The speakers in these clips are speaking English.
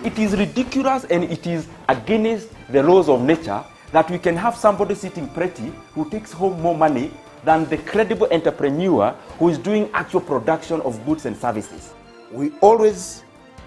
It is ridiculous and it is against the laws of nature that we can have somebody sitting pretty who takes home more money than the credible entrepreneur who is doing actual production of goods and services. We always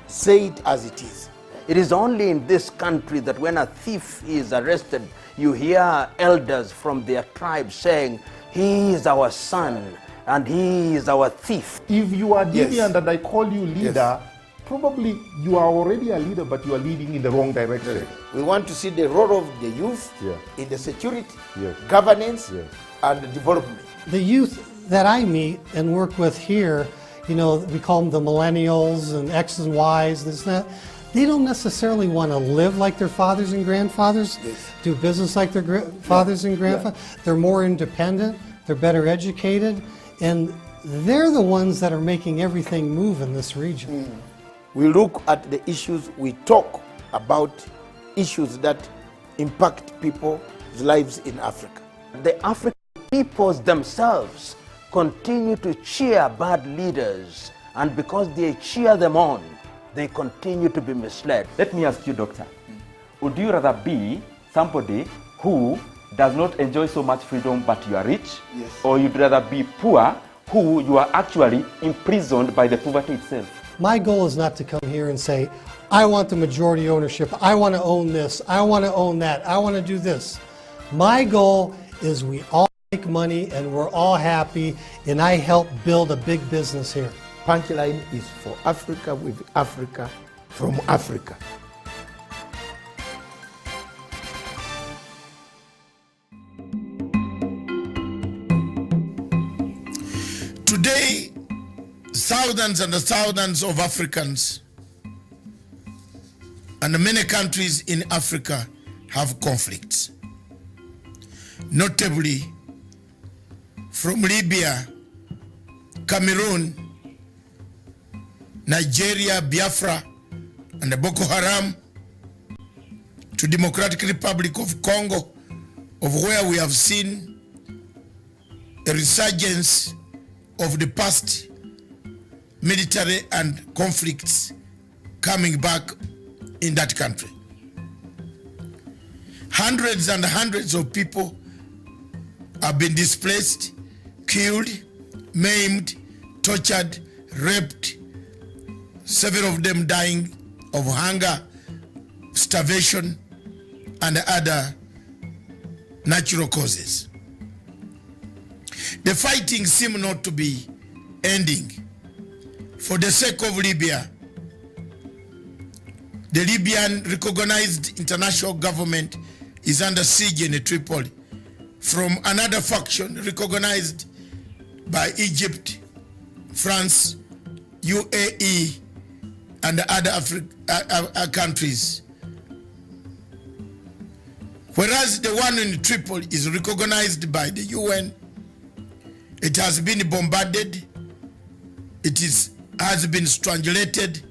say it as it is. It is only in this country that when a thief is arrested, you hear elders from their tribe saying, he is our son and he is our thief. If you are deviant Yes. and I call you leader, probably you are already a leader, but you are leading in the wrong direction. We want to see the role of the youth Yeah. in the security, Yes. governance, Yes. and development. The youth that I meet and work with here, you know, we call them the millennials and X's and Y's, this and that. They don't necessarily want to live like their fathers and grandfathers, do business like their fathers and grandfathers. They're more independent, they're better educated, and they're the ones that are making everything move in this region. We look at the issues, we talk about issues that impact people's lives in Africa. The African peoples themselves continue to cheer bad leaders, and because they cheer them on, they continue to be misled. Let me ask you, doctor, would you rather be somebody who does not enjoy so much freedom but you are rich? Yes. Or you'd rather be poor who you are actually imprisoned by the poverty itself? My goal is not to come here and say, I want the majority ownership, I want to own this, I want to own that, I want to do this. My goal is we all make money and we're all happy, and I help build a big business here. Punchline is for Africa, with Africa, from Africa. Today, thousands and thousands of Africans and many countries in Africa have conflicts. Notably, from Libya, Cameroon, Nigeria, Biafra, and the Boko Haram, to Democratic Republic of Congo, of where we have seen a resurgence of the past military and conflicts coming back in that country. Hundreds and hundreds of people have been displaced, killed, maimed, tortured, raped, several of them dying of hunger, starvation, and other natural causes. The fighting seems not to be ending. For the sake of Libya, the Libyan recognized international government is under siege in Tripoli from another faction recognized by Egypt, France, UAE, and other countries. Whereas the one in Tripoli is recognized by the UN, it has been bombarded, has been strangulated,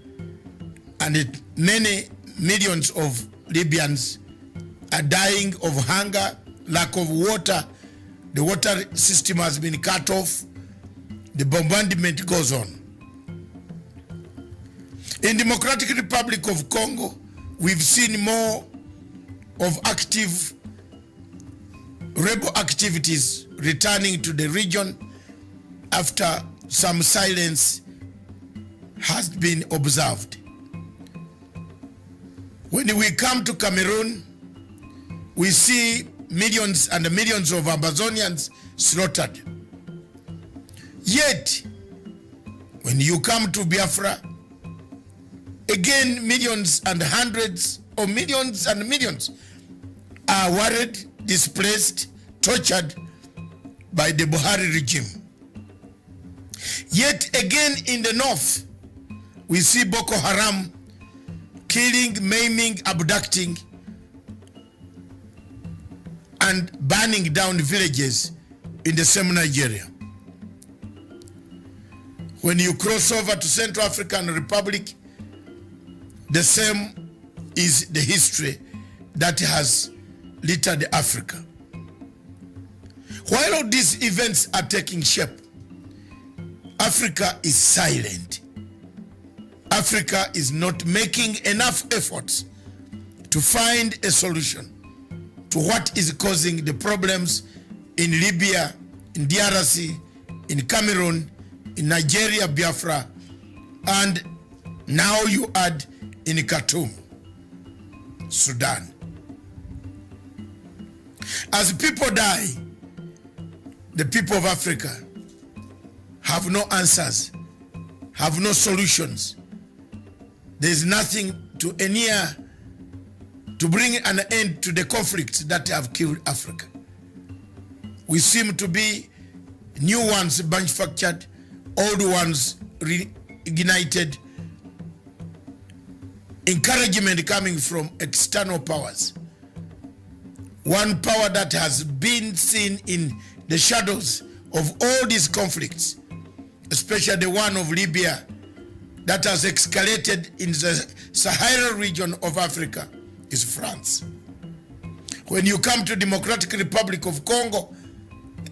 and many millions of Libyans are dying of hunger, lack of water. The water system has been cut off. The bombardment goes on. In Democratic Republic of Congo, we've seen more of active rebel activities returning to the region after some silence has been observed. When we come to Cameroon, we see millions and millions of Amazonians slaughtered. Yet, when you come to Biafra, again millions and hundreds of millions and millions are worried, displaced, tortured by the Buhari regime. Yet again in the north, we see Boko Haram killing, maiming, abducting, and burning down villages in the same Nigeria. When you cross over to Central African Republic, the same is the history that has littered Africa. While all these events are taking shape, Africa is silent. Africa is not making enough efforts to find a solution to what is causing the problems in Libya, in DRC, in Cameroon, in Nigeria, Biafra, and now you add in Khartoum, Sudan. As people die, the people of Africa have no answers, have no solutions. There's nothing to endear to bring an end to the conflicts that have killed Africa. We seem to be new ones manufactured, old ones reignited, encouragement coming from external powers. One power that has been seen in the shadows of all these conflicts, especially the one of Libya that has escalated in the Sahara region of Africa, is France. When you come to Democratic Republic of Congo,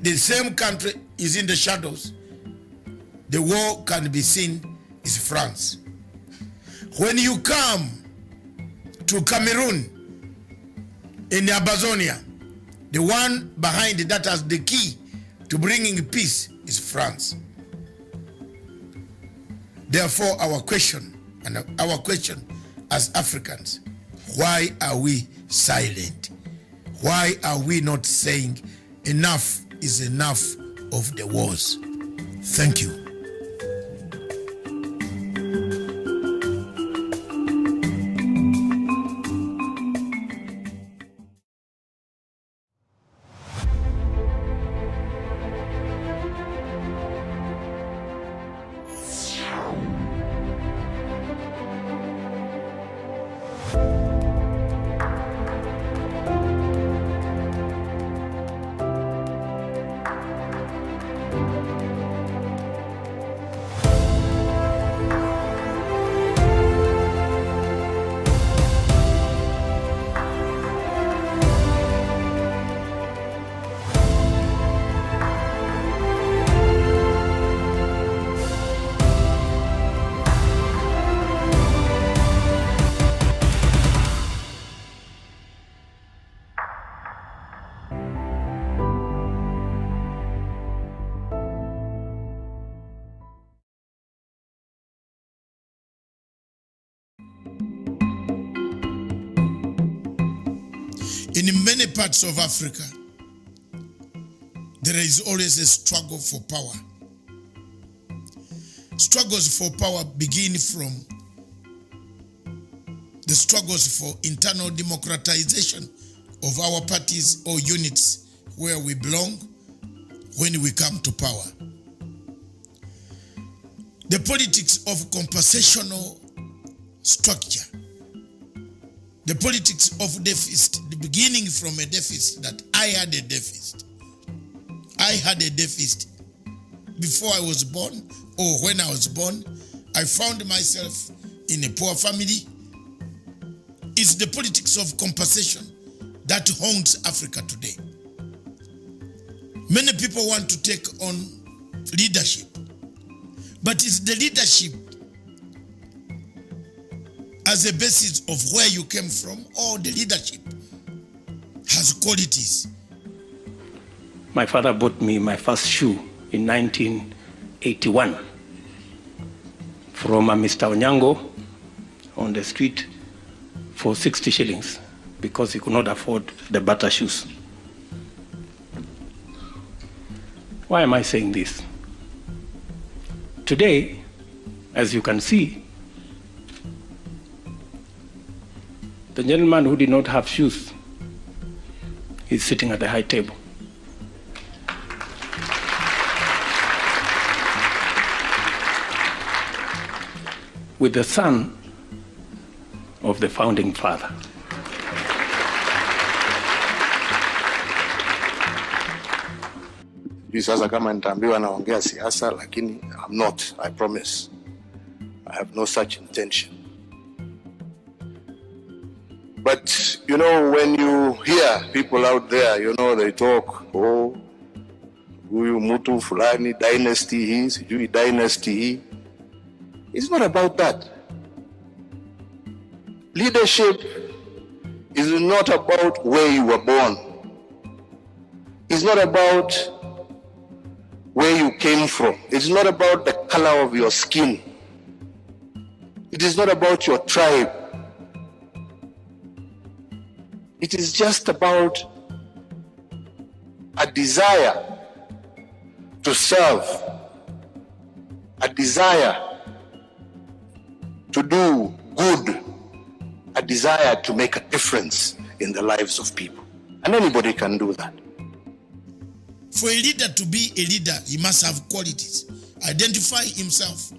the same country is in the shadows. The war can be seen is France. When you come to Cameroon, in Amazonia, the one behind that has the key to bringing peace is France. Therefore, our question as Africans, why are we silent? Why are we not saying enough is enough of the wars? Thank you. In many parts of Africa, there is always a struggle for power. Struggles for power begin from the struggles for internal democratization of our parties or units where we belong when we come to power. The politics of compensational structure, the politics of deficit, the beginning from a deficit that I had a deficit. I had a deficit before I was born, or when I was born. I found myself in a poor family. It's the politics of compensation that haunts Africa today. Many people want to take on leadership, but it's the leadership as a basis of where you came from, or the leadership has qualities. My father bought me my first shoe in 1981 from a Mr. Onyango on the street for 60 shillings because he could not afford the butter shoes. Why am I saying this? Today, as you can see, the gentleman who did not have shoes is sitting at the high table. With the son of the founding father. Sasa kama nitaambiwa naongea siasa, lakini I'm not, I promise. I have no such intention. But, you know, when you hear people out there, you know, they talk, oh, huyu mtu fulani, dynasty hii, sijui dynasty hii. It's not about that. Leadership is not about where you were born. It's not about where you came from. It's not about the color of your skin. It is not about your tribe. It is just about a desire to serve, a desire to do good, a desire to make a difference in the lives of people. And anybody can do that. For a leader to be a leader, he must have qualities. Identify himself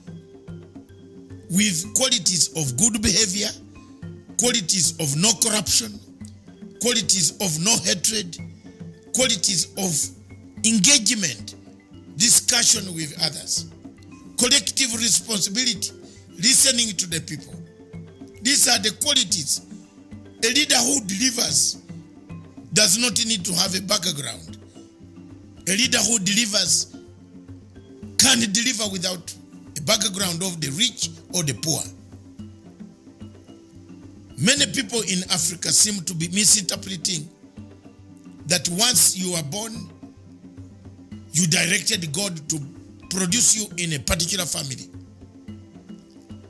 with qualities of good behavior, qualities of no corruption, qualities of no hatred, qualities of engagement, discussion with others, collective responsibility, listening to the people. These are the qualities. A leader who delivers does not need to have a background. A leader who delivers can deliver without a background of the rich or the poor. Many people in Africa seem to be misinterpreting that once you are born, you directed God to produce you in a particular family.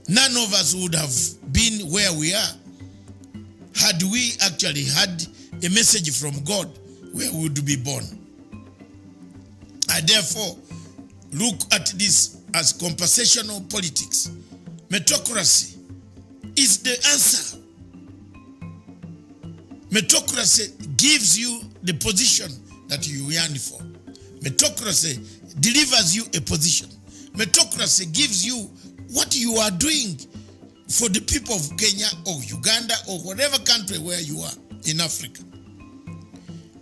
None of us would have been where we are had we actually had a message from God where we would be born. I therefore look at this as compensational politics. Meritocracy is the answer. Meritocracy gives you the position that you yearn for. Meritocracy delivers you a position. Meritocracy gives you what you are doing for the people of Kenya or Uganda or whatever country where you are in Africa.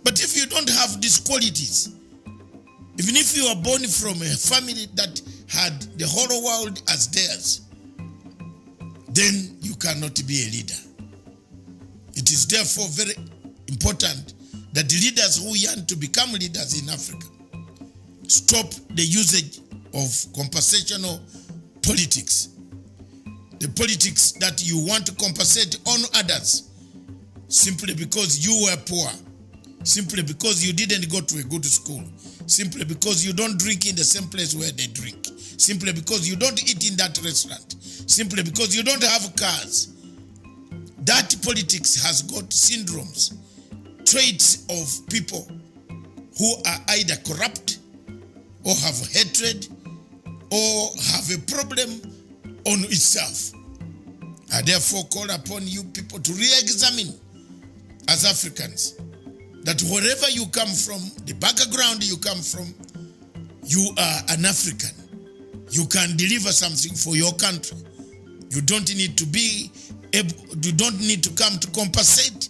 But if you don't have these qualities, even if you are born from a family that had the whole world as theirs, then you cannot be a leader. It is therefore very important that the leaders who yearn to become leaders in Africa stop the usage of compensational politics. The politics that you want to compensate on others simply because you were poor, simply because you didn't go to a good school, simply because you don't drink in the same place where they drink, simply because you don't eat in that restaurant, simply because you don't have cars. That politics has got syndromes, traits of people who are either corrupt or have hatred or have a problem on itself. I therefore call upon you people to re-examine as Africans that wherever you come from, the background you come from, you are an African. You can deliver something for your country. You don't need to be able, you don't need to come to compensate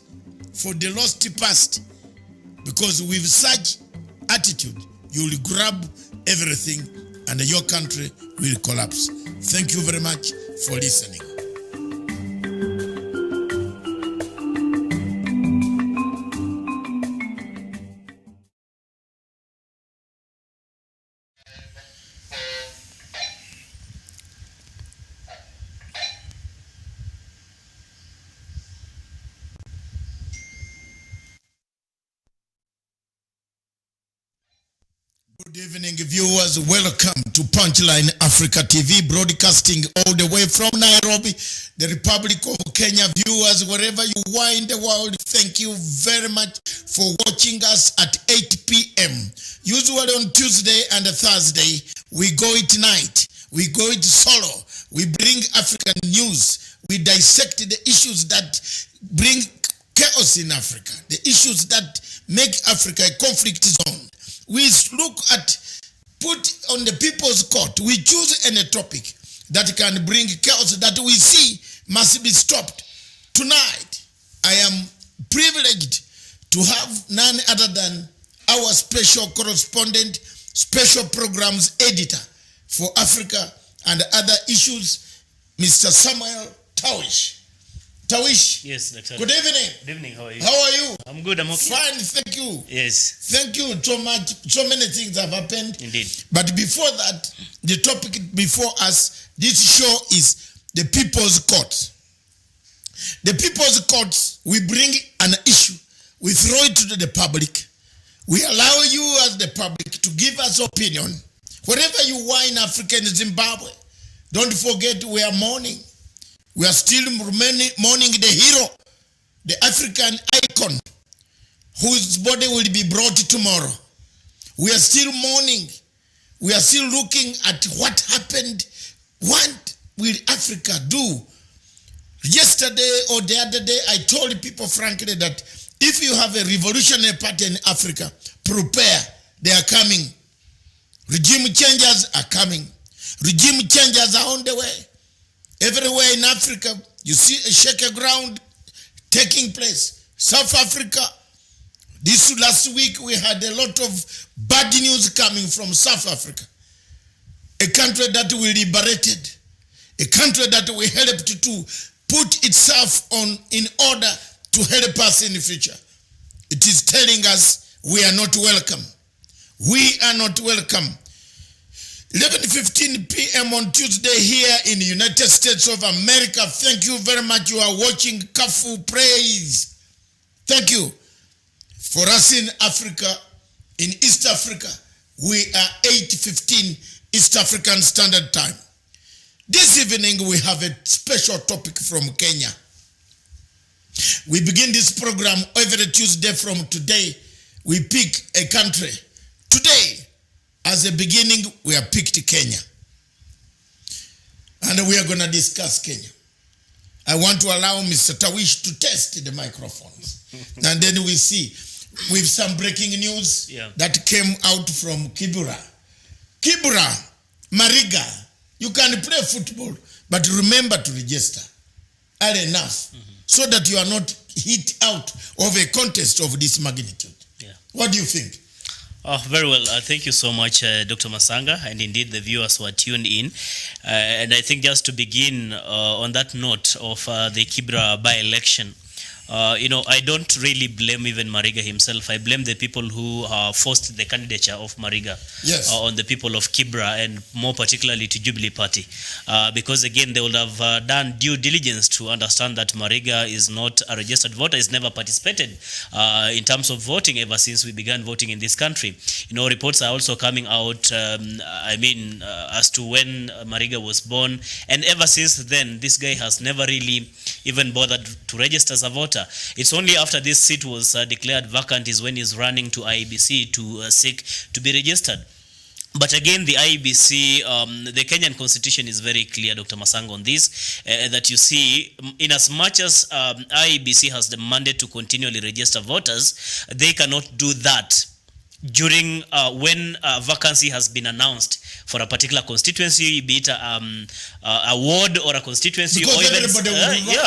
for the lost past, because with such attitude, you will grab everything and your country will collapse. Thank you very much for listening. Good evening, viewers. Welcome to Punchline Africa TV, broadcasting all the way from Nairobi, the Republic of Kenya. Viewers, wherever you are in the world, thank you very much for watching us at 8 p.m. Usually on Tuesday and Thursday, we go it night, we go it solo, we bring African news, we dissect the issues that bring chaos in Africa, the issues that make Africa a conflict zone. We look at, put on the people's court, we choose any topic that can bring chaos that we see must be stopped. Tonight, I am privileged to have none other than our special correspondent, special programs editor for Africa and other issues, Mr. Samuel Tawish. Tawish. Yes, Dr. Good evening. Good evening. How are you? How are you? I'm good. I'm okay. Fine, thank you. Yes. Thank you so much. So many things have happened. Indeed. But before that, the topic before us, this show is the People's Court. The people's courts, we bring an issue, we throw it to the public. We allow you as the public to give us opinion. Wherever you are in Africa and Zimbabwe, don't forget we are mourning. We are still mourning the hero, the African icon, whose body will be brought tomorrow. We are still mourning. We are still looking at what happened. What will Africa do? Yesterday or the other day, I told people frankly that if you have a revolutionary party in Africa, prepare. They are coming. Regime changers are coming. Regime changers are on the way. Everywhere in Africa, you see a shaky ground taking place. South Africa, this last week we had a lot of bad news coming from South Africa. A country that we liberated. A country that we helped to put itself in order to help us in the future. It is telling us we are not welcome. We are not welcome. 11:15 p.m. on Tuesday here in the United States of America. Thank you very much. You are watching Kafu Praise. Thank you. For us in Africa, in East Africa, we are 8:15 East African Standard Time. This evening we have a special topic from Kenya. We begin this program every Tuesday from today. We pick a country. Today, as a beginning, we have picked Kenya. And we are going to discuss Kenya. I want to allow Mr. Tawish to test the microphones. And then we see with some breaking news that came out from Kibra. Kibra, Mariga, you can play football, but remember to register early enough so that you are not hit out of a contest of this magnitude. Yeah. What do you think? Very well. Thank you so much, Dr. Masanga, and indeed the viewers who are tuned in. And I think just to begin on that note of the Kibra by-election, I don't really blame even Mariga himself. I blame the people who forced the candidature of Mariga on the people of Kibra, and more particularly to Jubilee Party. Because again, they would have done due diligence to understand that Mariga is not a registered voter, has never participated in terms of voting ever since we began voting in this country. Reports are also coming out, as to when Mariga was born. And ever since then, this guy has never really even bothered to register as a voter. It's only after this seat was declared vacant is when he's running to IEBC to seek to be registered. But again, the IEBC, the Kenyan constitution is very clear, Dr. Masang, on this, that you see, in as much as IEBC has the mandate to continually register voters, they cannot do that during when a vacancy has been announced for a particular constituency, be it a ward or a constituency, because or even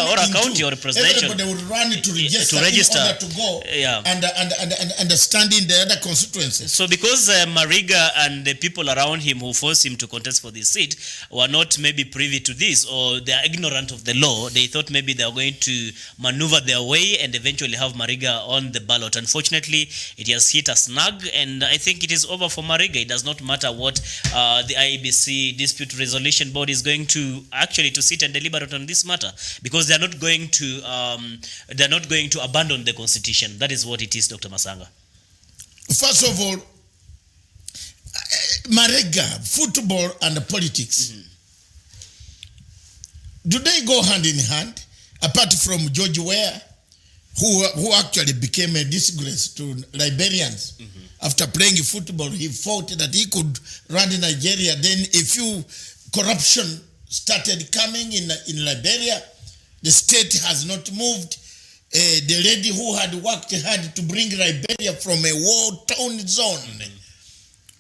or a county or a presidential. Everybody would run to register in order to go and stand in the other constituencies. So because Mariga and the people around him who forced him to contest for this seat were not maybe privy to this, or they are ignorant of the law, they thought maybe they are going to maneuver their way and eventually have Mariga on the ballot. Unfortunately, it has hit a snag, and I think it is over for Mariga. It does not matter what the IEBC Dispute Resolution Board is going to actually to sit and deliberate on this matter, because they are not going to abandon the constitution. That is what it is, Dr. Masanga. First of all, Mariga, football and politics, do they go hand in hand? Apart from George Weah, who actually became a disgrace to Liberians. After playing football, he thought that he could run in Nigeria. Then a few corruption started coming in Liberia. The state has not moved. The lady who had worked hard to bring Liberia from a war-torn zone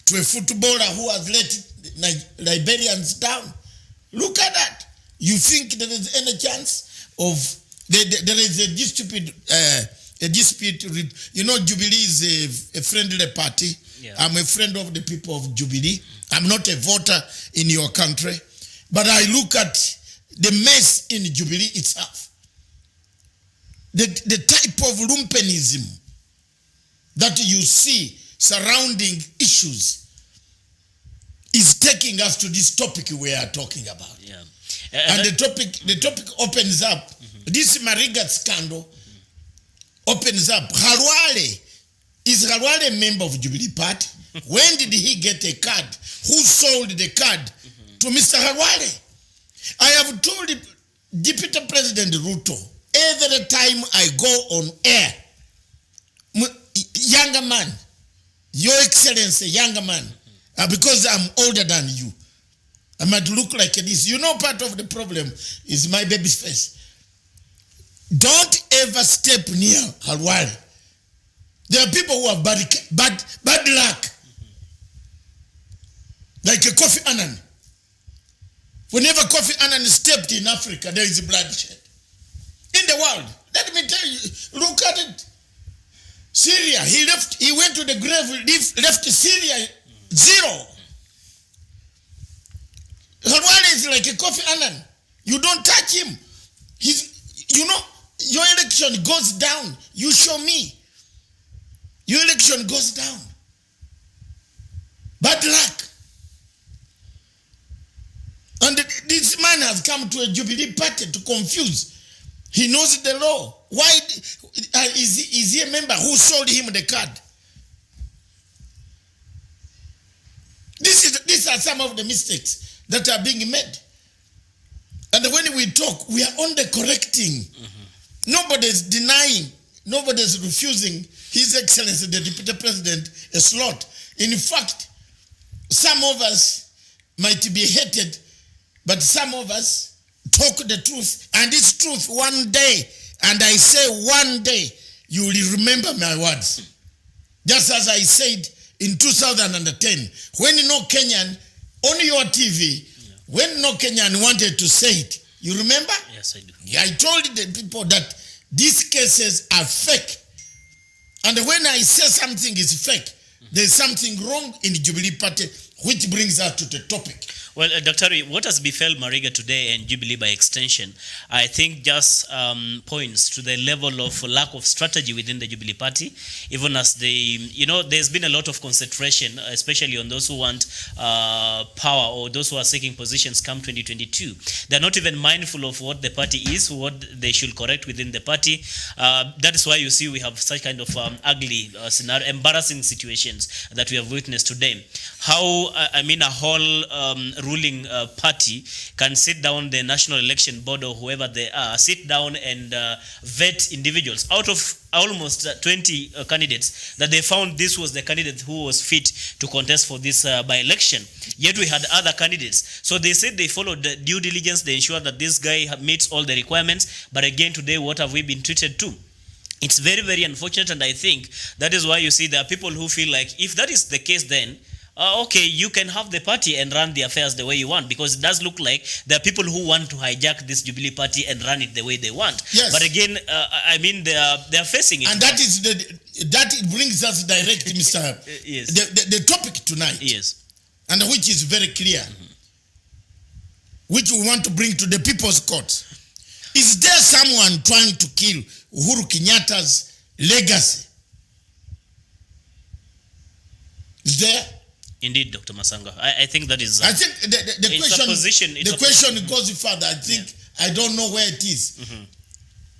to a footballer who has let Liberians down. Look at that. You think there is any chance of... There is a dispute... Jubilee is a friendly party. Yeah. I'm a friend of the people of Jubilee. I'm not a voter in your country. But I look at the mess in Jubilee itself. The type of lumpenism that you see surrounding issues is taking us to this topic we are talking about. Yeah. And the topic opens up. This Mariga scandal opens up. Halwale, is Halwale a member of Jubilee Party? When did he get a card? Who sold the card to Mr. Halwale? I have told Deputy President Ruto, every time I go on air, younger man, Your Excellency, younger man, because I'm older than you, I might look like this. You know, part of the problem is my baby's face. Don't ever step near Halwale. There are people who have bad luck. Like a Kofi Annan. Whenever Kofi Annan stepped in Africa, there is bloodshed. In the world. Let me tell you, look at it. Syria, he went to the grave, left Syria zero. Halwale is like a Kofi Annan. You don't touch him. Your election goes down. You show me. Your election goes down. Bad luck. And this man has come to a Jubilee party to confuse. He knows the law. Why is he a member? Who sold him the card? These are some of the mistakes that are being made. And when we talk, we are only correcting. Nobody's denying, nobody's refusing His Excellency, the Deputy President, a slot. In fact, some of us might be hated, but some of us talk the truth. And this truth one day, and I say one day, you will remember my words. Just as I said in 2010, when no Kenyan, on your TV, when no Kenyan wanted to say it, you remember? Yes, I do. I told the people that these cases are fake. And when I say something is fake, there's something wrong in the Jubilee Party, which brings us to the topic. Well, Dr. What has befell Mariga today and Jubilee by extension, I think just points to the level of lack of strategy within the Jubilee Party, even as there's been a lot of concentration, especially on those who want power or those who are seeking positions come 2022. They're not even mindful of what the party is, what they should correct within the party. That is why you see we have such kind of ugly scenario, embarrassing situations that we have witnessed today. How, a whole ruling party can sit down, the National Election Board or whoever they are, sit down and vet individuals. Out of almost 20 candidates, that they found this was the candidate who was fit to contest for this by-election. Yet we had other candidates. So they said they followed the due diligence, they ensured that this guy meets all the requirements. But again, today, what have we been treated to? It's very, very unfortunate, and I think that is why you see there are people who feel like if that is the case, then okay, you can have the party and run the affairs the way you want, because it does look like there are people who want to hijack this Jubilee Party and run it the way they want. Yes. But again, they are facing it. And that brings us direct, Mr. Yes. The topic tonight. Yes. And which is very clear, which we want to bring to the people's court. Is there someone trying to kill Uhuru Kenyatta's legacy? Is there? Indeed, Dr. Masanga. I think that is... I think the question goes further. I think, I don't know where it is.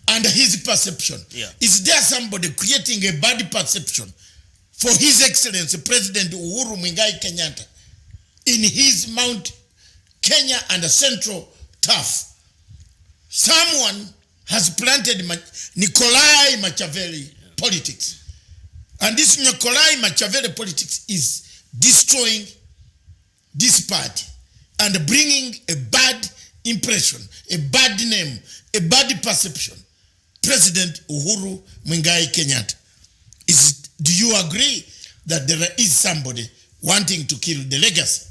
And his perception. Yeah. Is there somebody creating a bad perception for His Excellency President Uhuru Kenyatta in his Mount Kenya and the Central Turf? Someone has planted Nikolai Machiavelli politics. And this Nikolai Machiavelli politics is destroying this party and bringing a bad impression, a bad name, a bad perception. President Uhuru Kenyatta. Do you agree that there is somebody wanting to kill the legacy?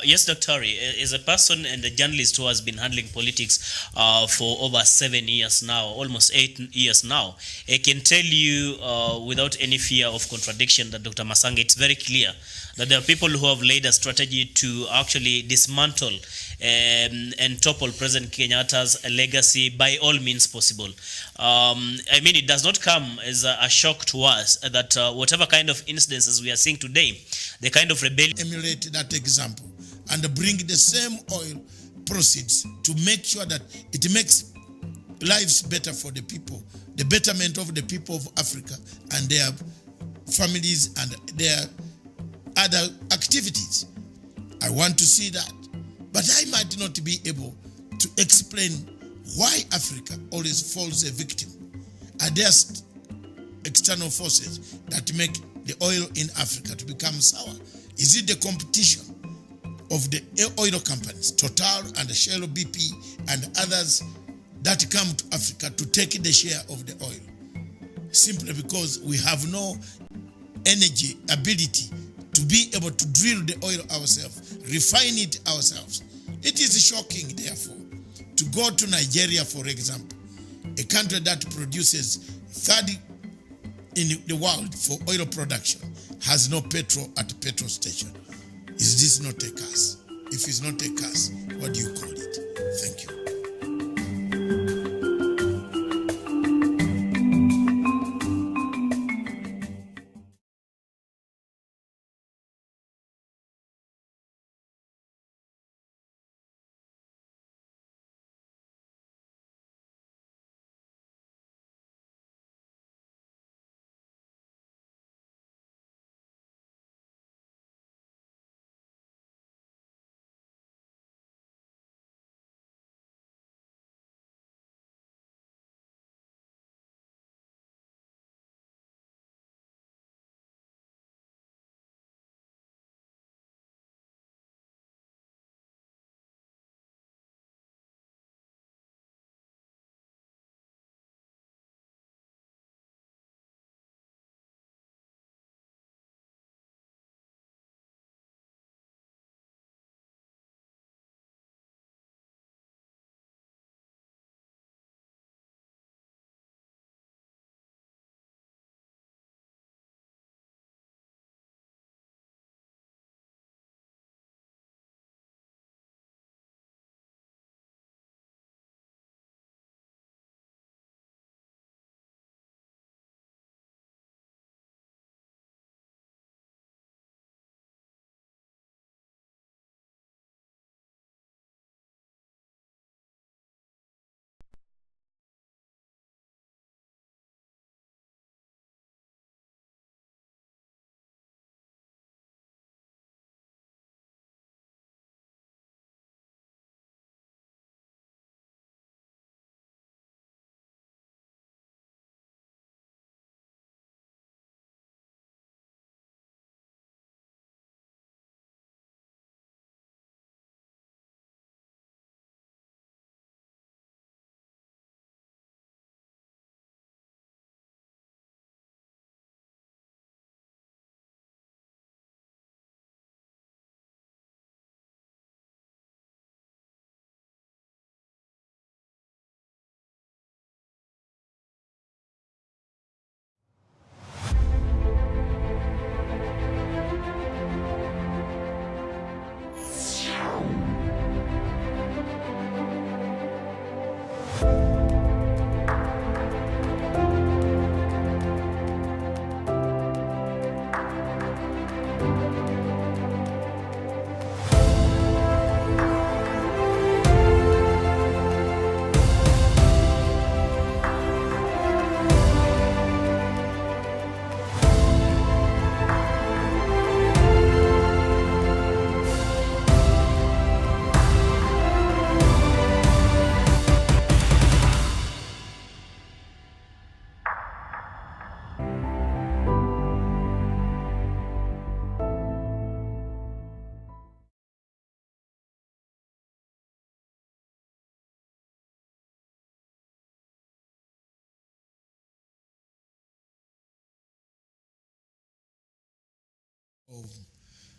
Yes, Dr. Ari, is a person and a journalist who has been handling politics for over 7 years now, almost 8 years now. I can tell you without any fear of contradiction that Dr. Masanga, it's very clear that there are people who have laid a strategy to actually dismantle and topple President Kenyatta's legacy by all means possible. It does not come as a shock to us that whatever kind of incidences we are seeing today, the kind of rebellion... Emulate that example and bring the same oil, proceeds to make sure that it makes lives better for the people, the betterment of the people of Africa and their families and their other activities. I want to see that. But I might not be able to explain why Africa always falls a victim. Are there external forces that make the oil in Africa to become sour? Is it the competition of the oil companies, Total and Shell BP and others that come to Africa to take the share of the oil? Simply because we have no energy, ability to be able to drill the oil ourselves, refine it ourselves. It is shocking, therefore, to go to Nigeria, for example, a country that produces third in the world for oil production, has no petrol at the petrol station. Is this not a curse? If it's not a curse, what do you call it? Thank you.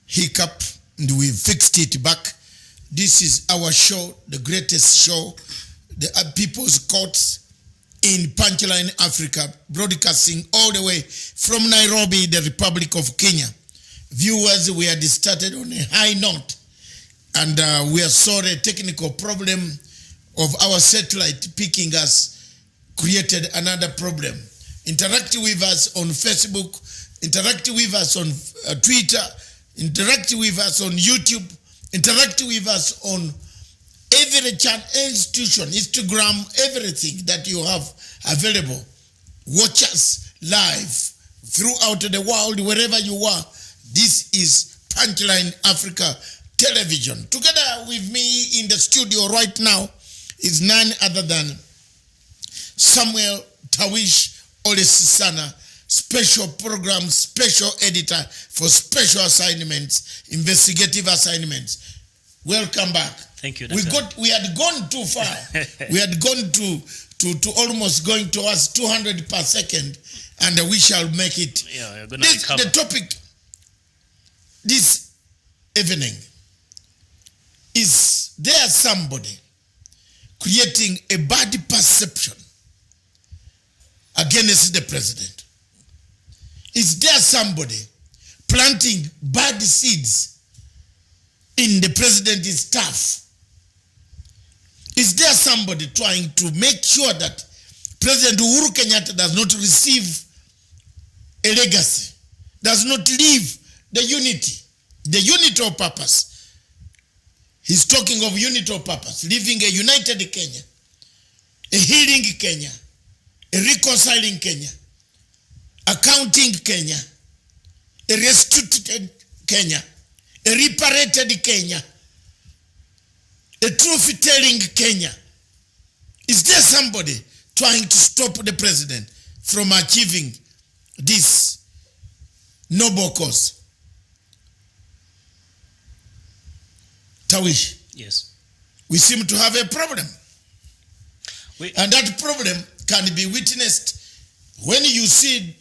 Hiccup, and we fixed it back. This is our show, the greatest show, the People's Courts in Punchline, Africa, broadcasting all the way from Nairobi, the Republic of Kenya. Viewers, we had started on a high note, and we are sorry, technical problem of our satellite picking us created another problem. Interact with us on Facebook, interact with us on Twitter, interact with us on YouTube, interact with us on every institution, Instagram, everything that you have available. Watch us live throughout the world, wherever you are. This is Punchline Africa Television. Together with me in the studio right now is none other than Samuel Tawish Olesisana, special program, special editor for special assignments, investigative assignments. Welcome back. Thank you, Dr. We had gone too far. We had gone to almost going towards 200 per second, and we shall make it. Yeah, you're gonna recover. The topic this evening is there somebody creating a bad perception against the president? Is there somebody planting bad seeds in the president's staff? Is there somebody trying to make sure that President Uhuru Kenyatta does not receive a legacy, does not leave the unity of purpose? He's talking of unity of purpose, leaving a united Kenya, a healing Kenya, a reconciling Kenya, a counting Kenya, a restituted Kenya, a reparated Kenya, a truth-telling Kenya. Is there somebody trying to stop the president from achieving this noble cause? Tawish. Yes. We seem to have a problem. And that problem can be witnessed when you see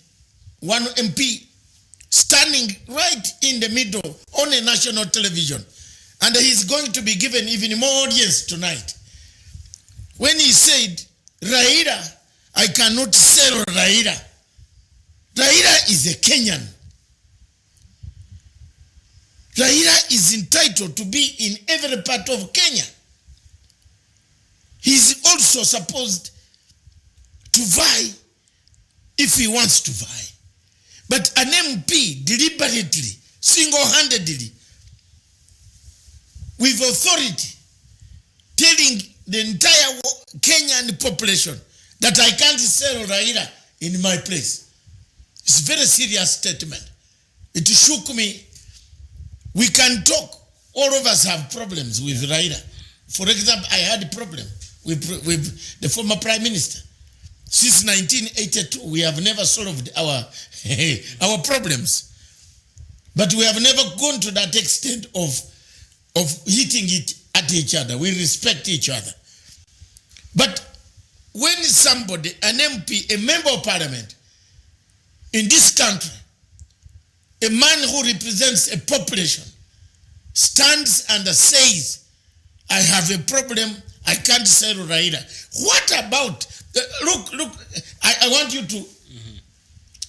one MP standing right in the middle on a national television, and he's going to be given even more audience tonight. When he said, Raila, I cannot sell Raila. Raila is a Kenyan. Raila is entitled to be in every part of Kenya. He's also supposed to vie if he wants to vie. But an MP deliberately, single-handedly, with authority, telling the entire Kenyan population that I can't sell Raila in my place. It's a very serious statement. It shook me. We can talk. All of us have problems with Raila. For example, I had a problem with the former prime minister. Since 1982, we have never solved our problems. But we have never gone to that extent of hitting it at each other. We respect each other. But when somebody, an MP, a member of parliament in this country, a man who represents a population, stands and says, I have a problem, I can't sell Raila. What about, look, I want you to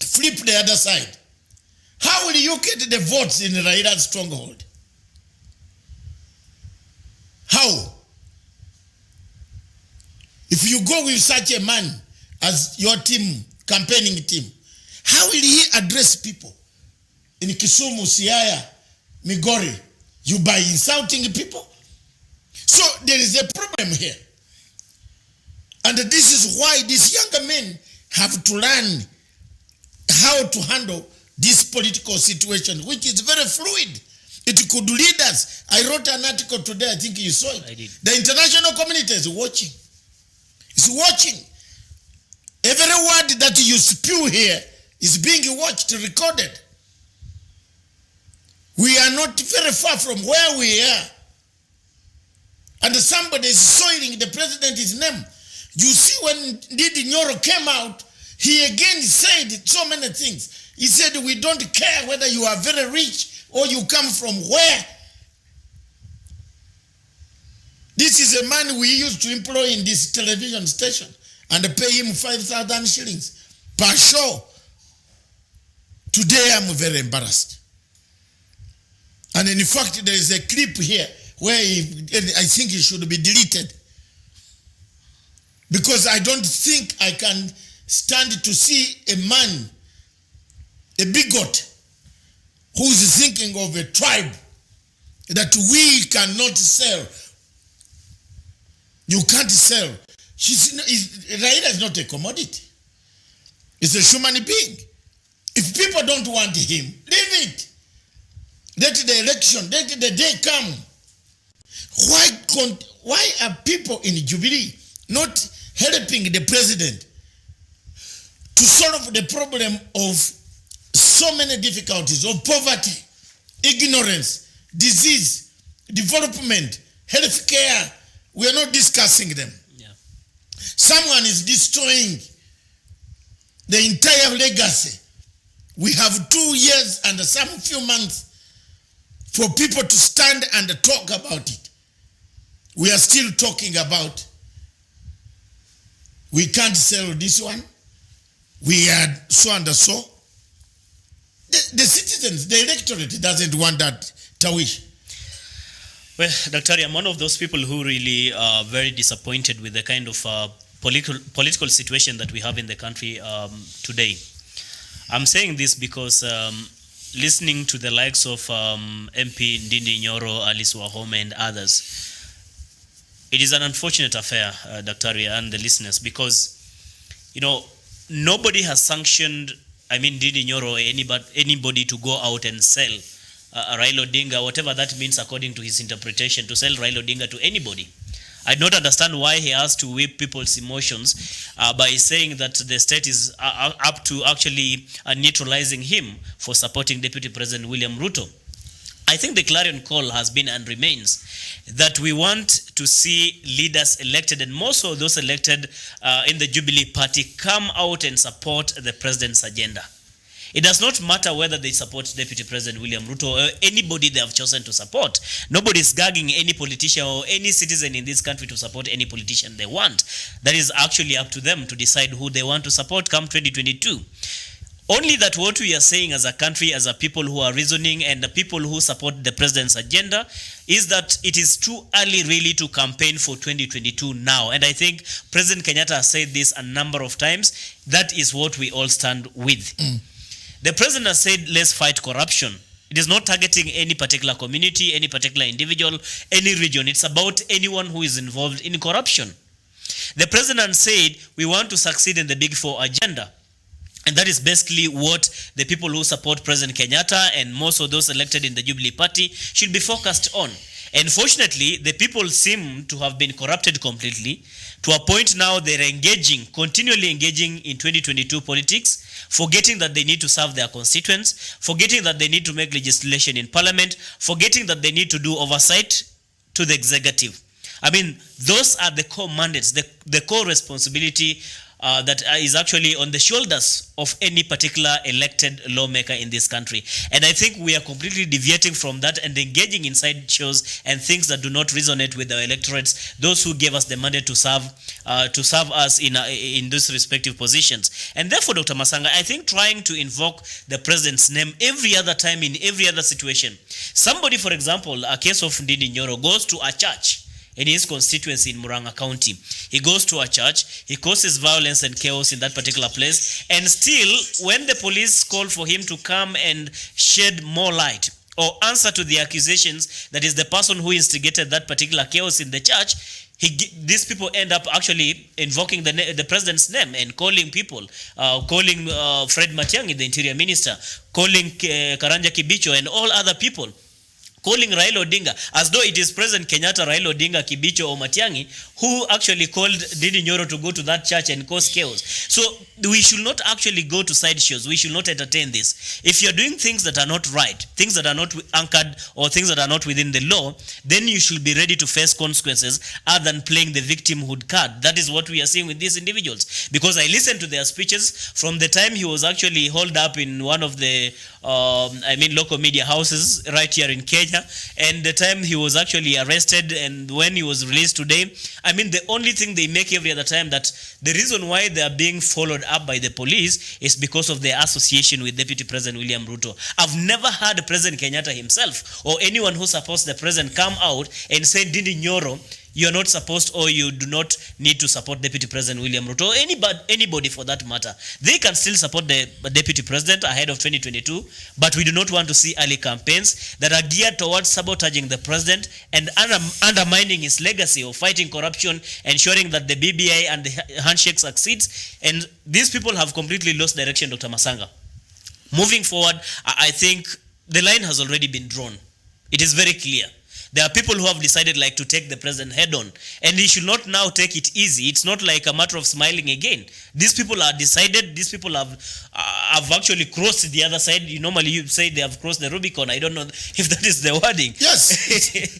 flip the other side. How will you get the votes in Raila's stronghold? How? If you go with such a man as your team, campaigning team, how will he address people in Kisumu, Siaya, Migori? You by insulting people? So there is a problem here. And this is why these younger men have to learn how to handle this political situation, which is very fluid. It could lead us. I wrote an article today, I think you saw it. I did. The international community is watching. It's watching. Every word that you spew here is being watched, recorded. We are not very far from where we are. And somebody is soiling the president's name. You see, when Didi Nyoro came out, he again said so many things. He said, we don't care whether you are very rich or you come from where. This is a man we used to employ in this television station and pay him 5,000 shillings per show. Today I'm very embarrassed. And in fact, there is a clip here where I think it should be deleted. Because I don't think I can stand to see a man, a bigot, who's thinking of a tribe that we cannot sell. You can't sell. Raila is not a commodity. It's a human being. If people don't want him, leave it. Let the election, let the day come. Why are people in Jubilee not helping the president to solve the problem of so many difficulties of poverty, ignorance, disease, development, health care? We are not discussing them. Yeah. Someone is destroying the entire legacy. We have 2 years and some few months for people to stand and talk about it. We are still talking about we can't sell this one. We are so and so. The citizens, the electorate doesn't want that tawish. Well, Dr. I'm one of those people who really are very disappointed with the kind of political situation that we have in the country today. I'm saying this because listening to the likes of MP Ndindi Nyoro, Alice Wahome, and others, it is an unfortunate affair, Dr. and the listeners, because, nobody has sanctioned, Ndindi Nyoro or anybody to go out and sell Raila Odinga, whatever that means according to his interpretation, to sell Raila Odinga to anybody. I don't understand why he has to whip people's emotions by saying that the state is up to actually neutralizing him for supporting Deputy President William Ruto. I think the clarion call has been and remains that we want to see leaders elected, and more so those elected in the Jubilee Party, come out and support the president's agenda. It does not matter whether they support Deputy President William Ruto or anybody they have chosen to support. Nobody is gagging any politician or any citizen in this country to support any politician they want. That is actually up to them to decide who they want to support come 2022. Only that what we are saying as a country, as a people who are reasoning and the people who support the president's agenda, is that it is too early really to campaign for 2022 now. And I think President Kenyatta has said this a number of times. That is what we all stand with. The president has said, let's fight corruption. It is not targeting any particular community, any particular individual, any region. It's about anyone who is involved in corruption. The president said, we want to succeed in the Big Four agenda. And that is basically what the people who support President Kenyatta and most of those elected in the Jubilee Party should be focused on. And fortunately, the people seem to have been corrupted completely to a point now they're continually engaging in 2022 politics, forgetting that they need to serve their constituents, forgetting that they need to make legislation in parliament, forgetting that they need to do oversight to the executive. Those are the core mandates, the core responsibility that is actually on the shoulders of any particular elected lawmaker in this country. And I think we are completely deviating from that and engaging in side shows and things that do not resonate with our electorates, those who gave us the mandate to serve us in those respective positions. And therefore, Dr. Masanga, I think trying to invoke the president's name every other time in every other situation. Somebody, for example, a case of Ndindi Nyoro, goes to a church in his constituency in Murang'a County. He goes to a church, he causes violence and chaos in that particular place, and still, when the police call for him to come and shed more light or answer to the accusations that is the person who instigated that particular chaos in the church, these people end up actually invoking the president's name and calling people, calling Fred Matiang'i, the interior minister, calling Karanja Kibicho and all other people, calling Raila Odinga, as though it is President Kenyatta, Raila Odinga, Kibicho, or Matiang'i who actually called Ndindi Nyoro to go to that church and cause chaos. So we should not actually go to side shows. We should not entertain this. If you're doing things that are not right, things that are not anchored, or things that are not within the law, then you should be ready to face consequences other than playing the victimhood card. That is what we are seeing with these individuals. Because I listened to their speeches from the time he was actually hauled up in one of the local media houses right here in Kenya, and the time he was actually arrested and when he was released today. The only thing they make every other time that the reason why they are being followed up by the police is because of their association with Deputy President William Ruto. I've never heard President Kenyatta himself or anyone who supports the president come out and say Ndindi Nyoro you are not supposed, or you do not need to support Deputy President William Ruto, or anybody for that matter. They can still support the Deputy President ahead of 2022, but we do not want to see early campaigns that are geared towards sabotaging the President and undermining his legacy of fighting corruption, ensuring that the BBI and the handshake succeeds. And these people have completely lost direction, Dr. Masanga. Moving forward, I think the line has already been drawn. It is very clear. There are people who have decided like to take the president head on, and he should not now take it easy. It's not like a matter of smiling again. These people are decided. These people have actually crossed the other side. You say they have crossed the Rubicon. I don't know if that is the wording. Yes,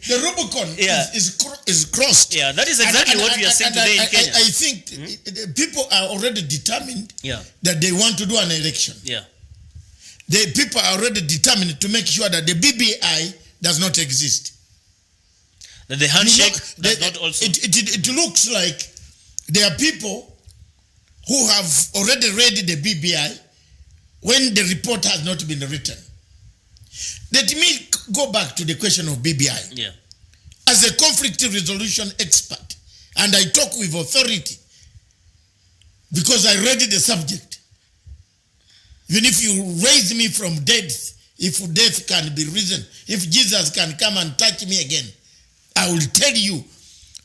the Rubicon is crossed. Yeah, that is exactly what we are seeing today in Kenya. I think people are already determined that they want to do an election. Yeah. The people are already determined to make sure that the BBI does not exist. That the handshake does not also... It looks like there are people who have already read the BBI when the report has not been written. Let me go back to the question of BBI. Yeah. As a conflict resolution expert, and I talk with authority because I read the subject. Even if you raise me from death, if death can be risen, if Jesus can come and touch me again, I will tell you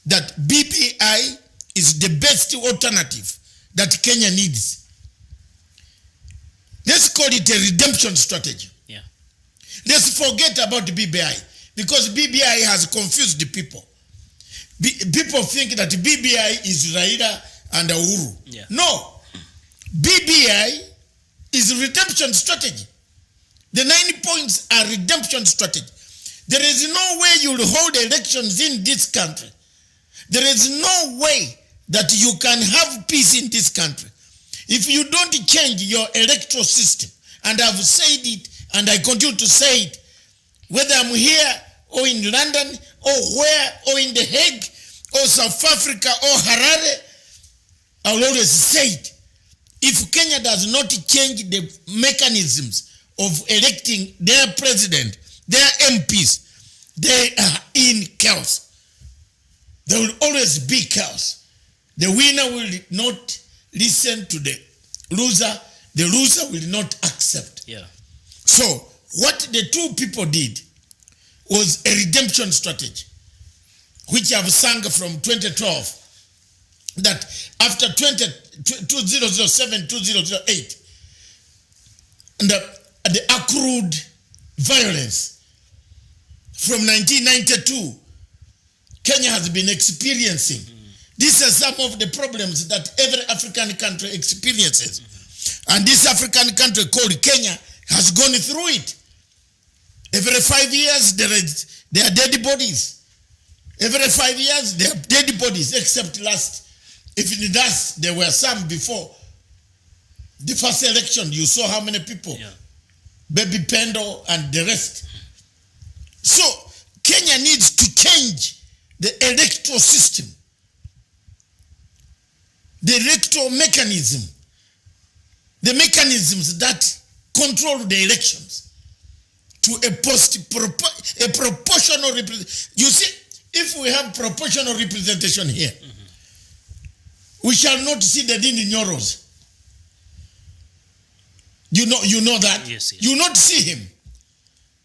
that BBI is the best alternative that Kenya needs. Let's call it a redemption strategy. Yeah. Let's forget about BBI, because BBI has confused the people. People think that BBI is Raila and Uhuru. Yeah. No. BBI is a redemption strategy. The 9 points are redemption strategy. There is no way you'll hold elections in this country. There is no way that you can have peace in this country if you don't change your electoral system. And I've said it, and I continue to say it, whether I'm here or in London or where, or in The Hague or South Africa or Harare, I'll always say it. If Kenya does not change the mechanisms of electing their president, their MPs, they are in chaos. There will always be chaos. The winner will not listen to the loser. The loser will not accept. Yeah. So what the two people did was a redemption strategy, which I've sung from 2012, that after 2007, 2008, and the accrued violence from 1992, Kenya has been experiencing. These are some of the problems that every African country experiences. And this African country called Kenya has gone through it. Every 5 years, there are dead bodies. Every 5 years, there are dead bodies, except even last, there were some before. The first election, you saw how many people. Yeah. Baby Pendo and the rest. So, Kenya needs to change the electoral system, the electoral mechanism, the mechanisms that control the elections to a proportional representation. You see, if we have proportional representation here, we shall not see the Dini Nyoros. You know that? Yes, yes. You not see him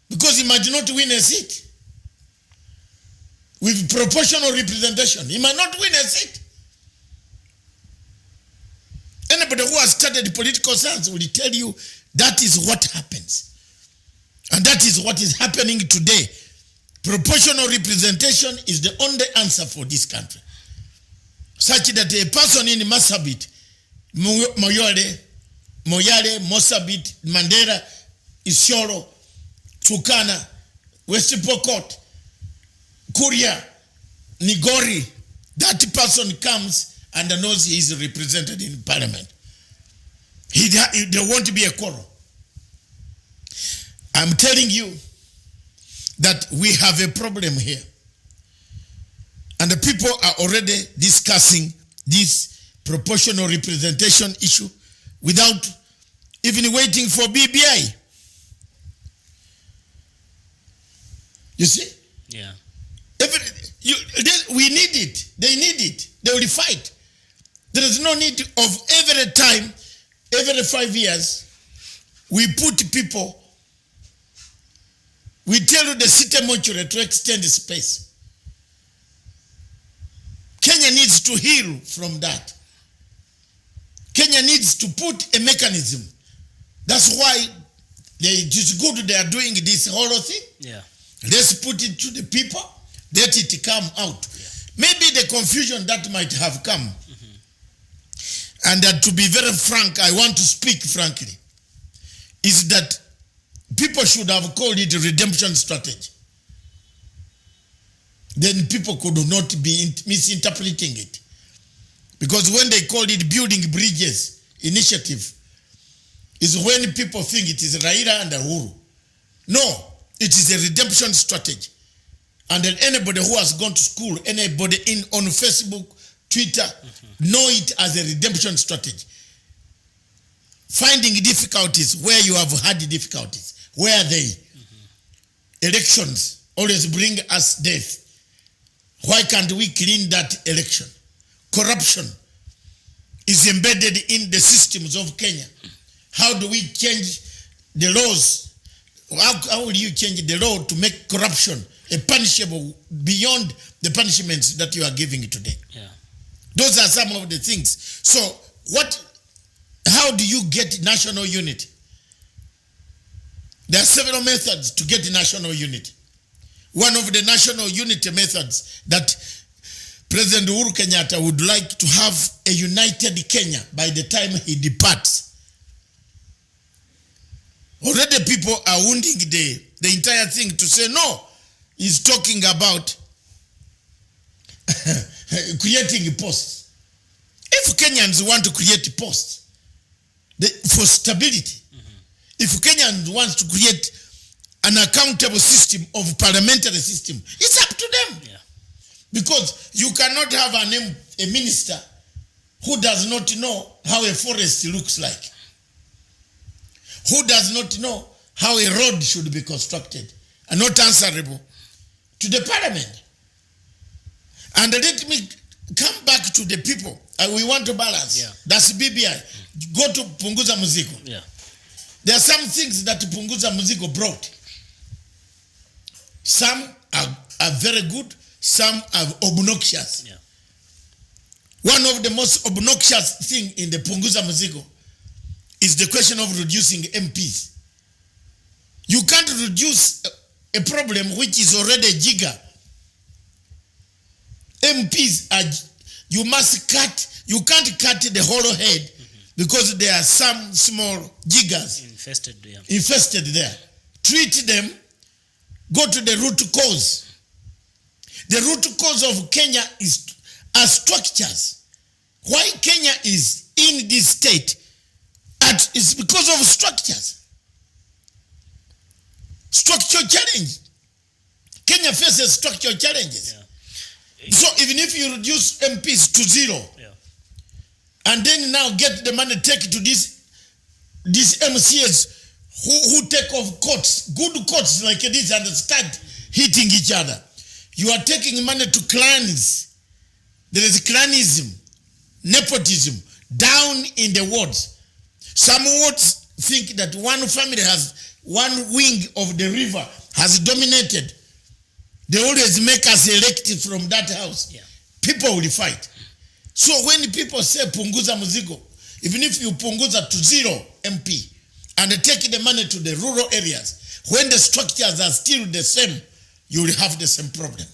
because he might not win a seat. With proportional representation, he might not win a seat. Anybody who has studied political science will tell you that is what happens. And that is what is happening today. Proportional representation is the only answer for this country. Such that a person in Marsabit, Moyale, Mosabit, Mandera, Isiolo, Turkana, West Pokot, Kuria, Nigori, that person comes and knows he is represented in parliament. There won't be a quarrel. I'm telling you that we have a problem here. And the people are already discussing this proportional representation issue without even waiting for BBI. You see? Yeah. We need it. They need it. They will fight. There is no need of every time, every 5 years, we put people, we tell the city mortuary to extend the space. Kenya needs to heal from that. Kenya needs to put a mechanism. That's why it is good they are doing this whole thing. Yeah. Let's put it to the people, let it come out. Yeah. Maybe the confusion that might have come, and that, to be very frank, I want to speak frankly, is that people should have called it a redemption strategy. Then people could not be misinterpreting it. Because when they called it building bridges initiative, is when people think it is Raila and Uhuru. No, it is a redemption strategy. And then anybody who has gone to school, anybody on Facebook, Twitter, know it as a redemption strategy. Finding difficulties where you have had difficulties. Where are they? Elections always bring us death. Why can't we clean that election? Corruption is embedded in the systems of Kenya. How do we change the laws? How will you change the law to make corruption a punishable beyond the punishments that you are giving today? Yeah. Those are some of the things. So how do you get national unity? There are several methods to get national unity. One of the national unity methods that President Uhuru Kenyatta would like to have a united Kenya by the time he departs. Already people are wounding the entire thing to say, no, he's talking about creating posts. If Kenyans want to create posts for stability, if Kenyans want to create an accountable system of parliamentary system, it's up to them. Yeah. Because you cannot have a minister who does not know how a forest looks like, who does not know how a road should be constructed, and not answerable to the parliament. And let me come back to the people. We want to balance. Yeah. That's BBI. Go to Punguza Muzigo. Yeah. There are some things that Punguza Muzigo brought. Some are very good, some are obnoxious. Yeah. One of the most obnoxious thing in the Punguza Muzigo is the question of reducing MPs. You can't reduce a problem which is already a jigger. MPs you must cut, you can't cut the whole head because there are some small jiggers infested there. Treat them, go to the root cause. The root cause of Kenya are structures. Why Kenya is in this state it's because of structures. Structural challenge. Kenya faces structural challenges. Yeah. So even if you reduce MPs to 0, and then now get the money, take it to these MCAs who take off courts, good courts like this, and start hitting each other. You are taking money to clans. There is clanism, nepotism, down in the wards. Some wards think that one family has one wing of the river has dominated. They always make us elected from that house. Yeah. People will fight. So when people say punguza muzigo, even if you punguza to 0 MP and take the money to the rural areas, when the structures are still the same, you will have the same problem.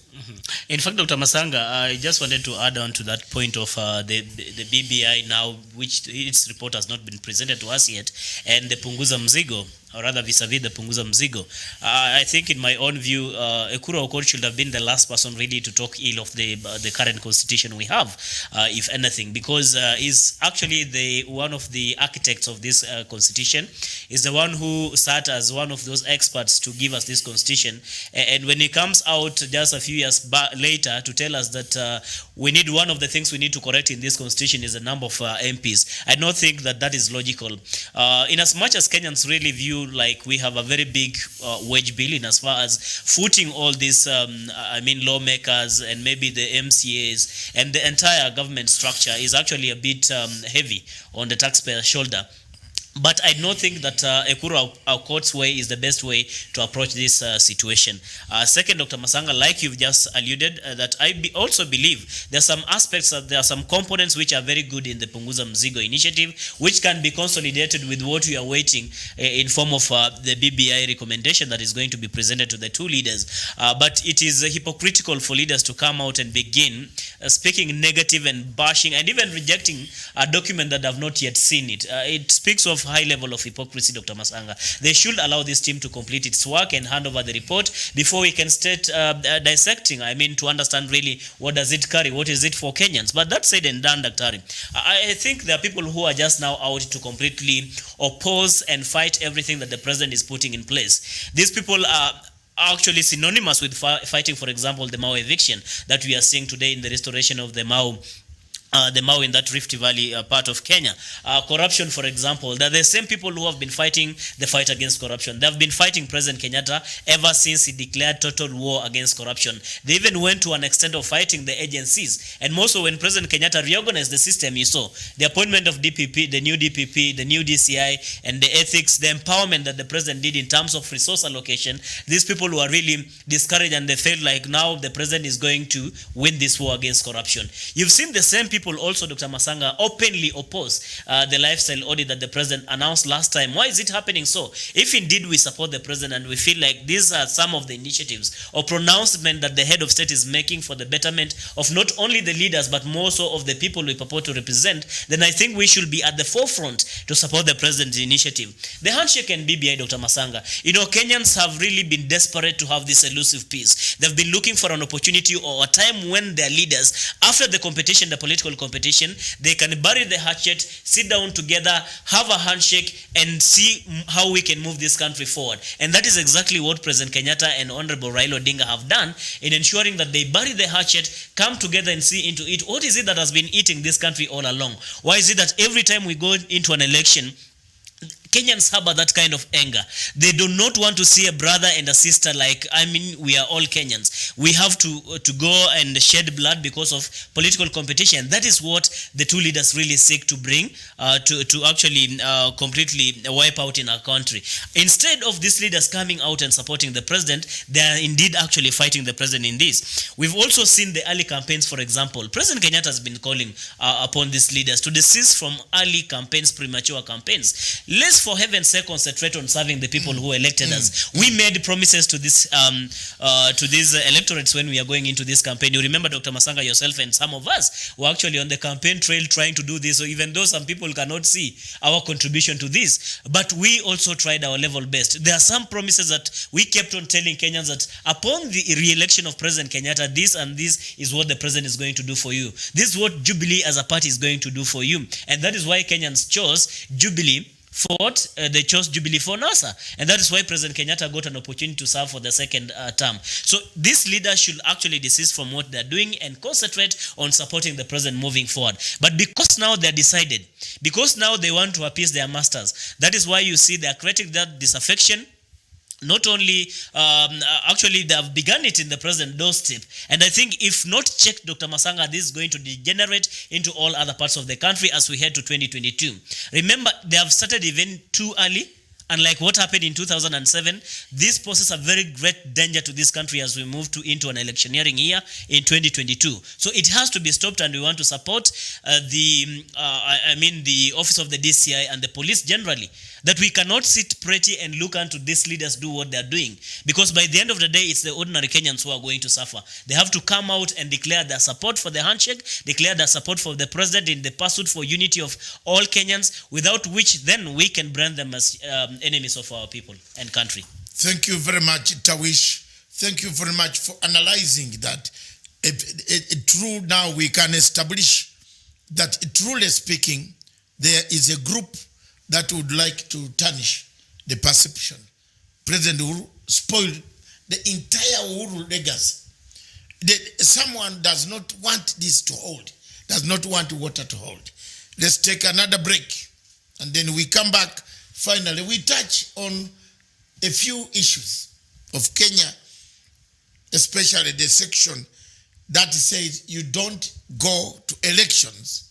In fact, Dr. Masanga, I just wanted to add on to that point of the BBI now, which its report has not been presented to us yet, and the Punguza Mzigo, or rather vis-a-vis the Punguza Mzigo. I think in my own view, Uhuru Kenyatta should have been the last person really to talk ill of the current constitution we have, if anything, because he's actually one of the architects of this constitution. Is the one who sat as one of those experts to give us this constitution. And when he comes out just a few years later to tell us that we need, one of the things we need to correct in this constitution is the number of MPs, I don't think that is logical. In as much as Kenyans really view issue like we have a very big wage bill in as far as footing all these, lawmakers and maybe the MCAs and the entire government structure is actually a bit heavy on the taxpayer's shoulder. But I don't think that Ekuru Aukot's way is the best way to approach this situation. Second, Dr. Masanga, like you've just alluded, that I also believe there are some aspects, there are some components which are very good in the Punguza Mzigo initiative, which can be consolidated with what we are waiting in form of the BBI recommendation that is going to be presented to the two leaders. But it is hypocritical for leaders to come out and begin speaking negative and bashing and even rejecting a document that have not yet seen it. It speaks of high level of hypocrisy, Dr. Masanga. They should allow this team to complete its work and hand over the report before we can start dissecting, to understand really what does it carry, what is it for Kenyans. But that said and done, Dr. I think there are people who are just now out to completely oppose and fight everything that the president is putting in place. These people are actually synonymous with fighting, for example, the Mau eviction that we are seeing today in the restoration of the Mau in that Rift Valley part of Kenya. Corruption, for example, they're the same people who have been fighting the fight against corruption. They have been fighting President Kenyatta ever since he declared total war against corruption. They even went to an extent of fighting the agencies. And more so when President Kenyatta reorganized the system, you saw the appointment of DPP, the new DCI, and the ethics, the empowerment that the president did in terms of resource allocation. These people were really discouraged and they felt like now the president is going to win this war against corruption. You've seen the same people also, Dr. Masanga, openly oppose the lifestyle audit that the president announced last time. Why is it happening so? If indeed we support the president and we feel like these are some of the initiatives or pronouncement that the head of state is making for the betterment of not only the leaders but more so of the people we purport to represent, then I think we should be at the forefront to support the president's initiative. The handshake and BBI, Dr. Masanga, Kenyans have really been desperate to have this elusive peace. They've been looking for an opportunity or a time when their leaders, after the competition, the political competition, they can bury the hatchet, sit down together, have a handshake, and see how we can move this country forward. And that is exactly what President Kenyatta and Honorable Raila Odinga have done in ensuring that they bury the hatchet, come together and see into it. What is it that has been eating this country all along? Why is it that every time we go into an election, Kenyans harbor that kind of anger? They do not want to see a brother and a sister like, we are all Kenyans. We have to go and shed blood because of political competition. That is what the two leaders really seek to bring to actually completely wipe out in our country. Instead of these leaders coming out and supporting the president, they are indeed actually fighting the president in this. We've also seen the early campaigns, for example. President Kenyatta has been calling upon these leaders to desist from early campaigns, premature campaigns. Let's, for heaven's sake, concentrate on serving the people who elected us. We made promises to this to these electorates when we are going into this campaign. You remember, Dr. Masanga, yourself and some of us were actually on the campaign trail trying to do this, so even though some people cannot see our contribution to this, but we also tried our level best. There are some promises that we kept on telling Kenyans that upon the re-election of President Kenyatta, this and this is what the president is going to do for you. This is what Jubilee as a party is going to do for you. And that is why Kenyans chose Jubilee for what? They chose Jubilee for NASA. And that is why President Kenyatta got an opportunity to serve for the second term. So these leaders should actually desist from what they're doing and concentrate on supporting the president moving forward. But because now they're decided, because now they want to appease their masters, that is why you see they're creating that disaffection. Not only, actually, they have begun it in the president's doorstep. And I think if not checked, Dr. Masanga, this is going to degenerate into all other parts of the country as we head to 2022. Remember, they have started even too early. Unlike what happened in 2007, this poses a very great danger to this country as we move into an electioneering year in 2022. So it has to be stopped, and we want to support the office of the DCI and the police generally, that we cannot sit pretty and look unto these leaders do what they're doing. Because by the end of the day, it's the ordinary Kenyans who are going to suffer. They have to come out and declare their support for the handshake, declare their support for the president in the pursuit for unity of all Kenyans, without which then we can brand them as enemies of our people and country. Thank you very much, Tawish. Thank you very much for analyzing that. True, now we can establish that, truly speaking, there is a group that would like to tarnish the perception. President Uhuru spoiled the entire Uhuru legacy. Someone does not want this to hold, does not want water to hold. Let's take another break, and then we come back finally, we touch on a few issues of Kenya, especially the section that says you don't go to elections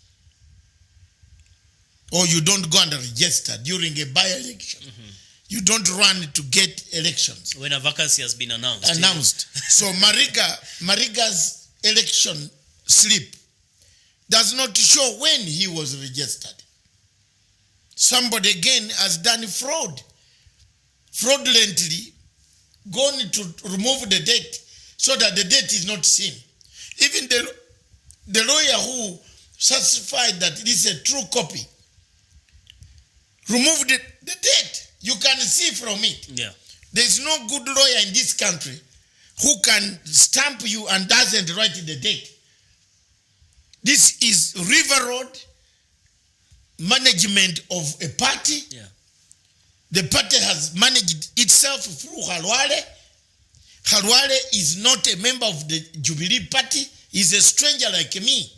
or you don't go and register during a by-election. You don't run to get elections. When a vacancy has been announced. So Mariga's election slip does not show when he was registered. Somebody again has done fraudulently gone to remove the date so that the date is not seen. Even the lawyer who certified that it is a true copy removed the date. You can see from it. Yeah. There's no good lawyer in this country who can stamp you and doesn't write the date. This is River Road management of a party. Yeah. The party has managed itself through Halwale. Halwale is not a member of the Jubilee Party. He's a stranger like me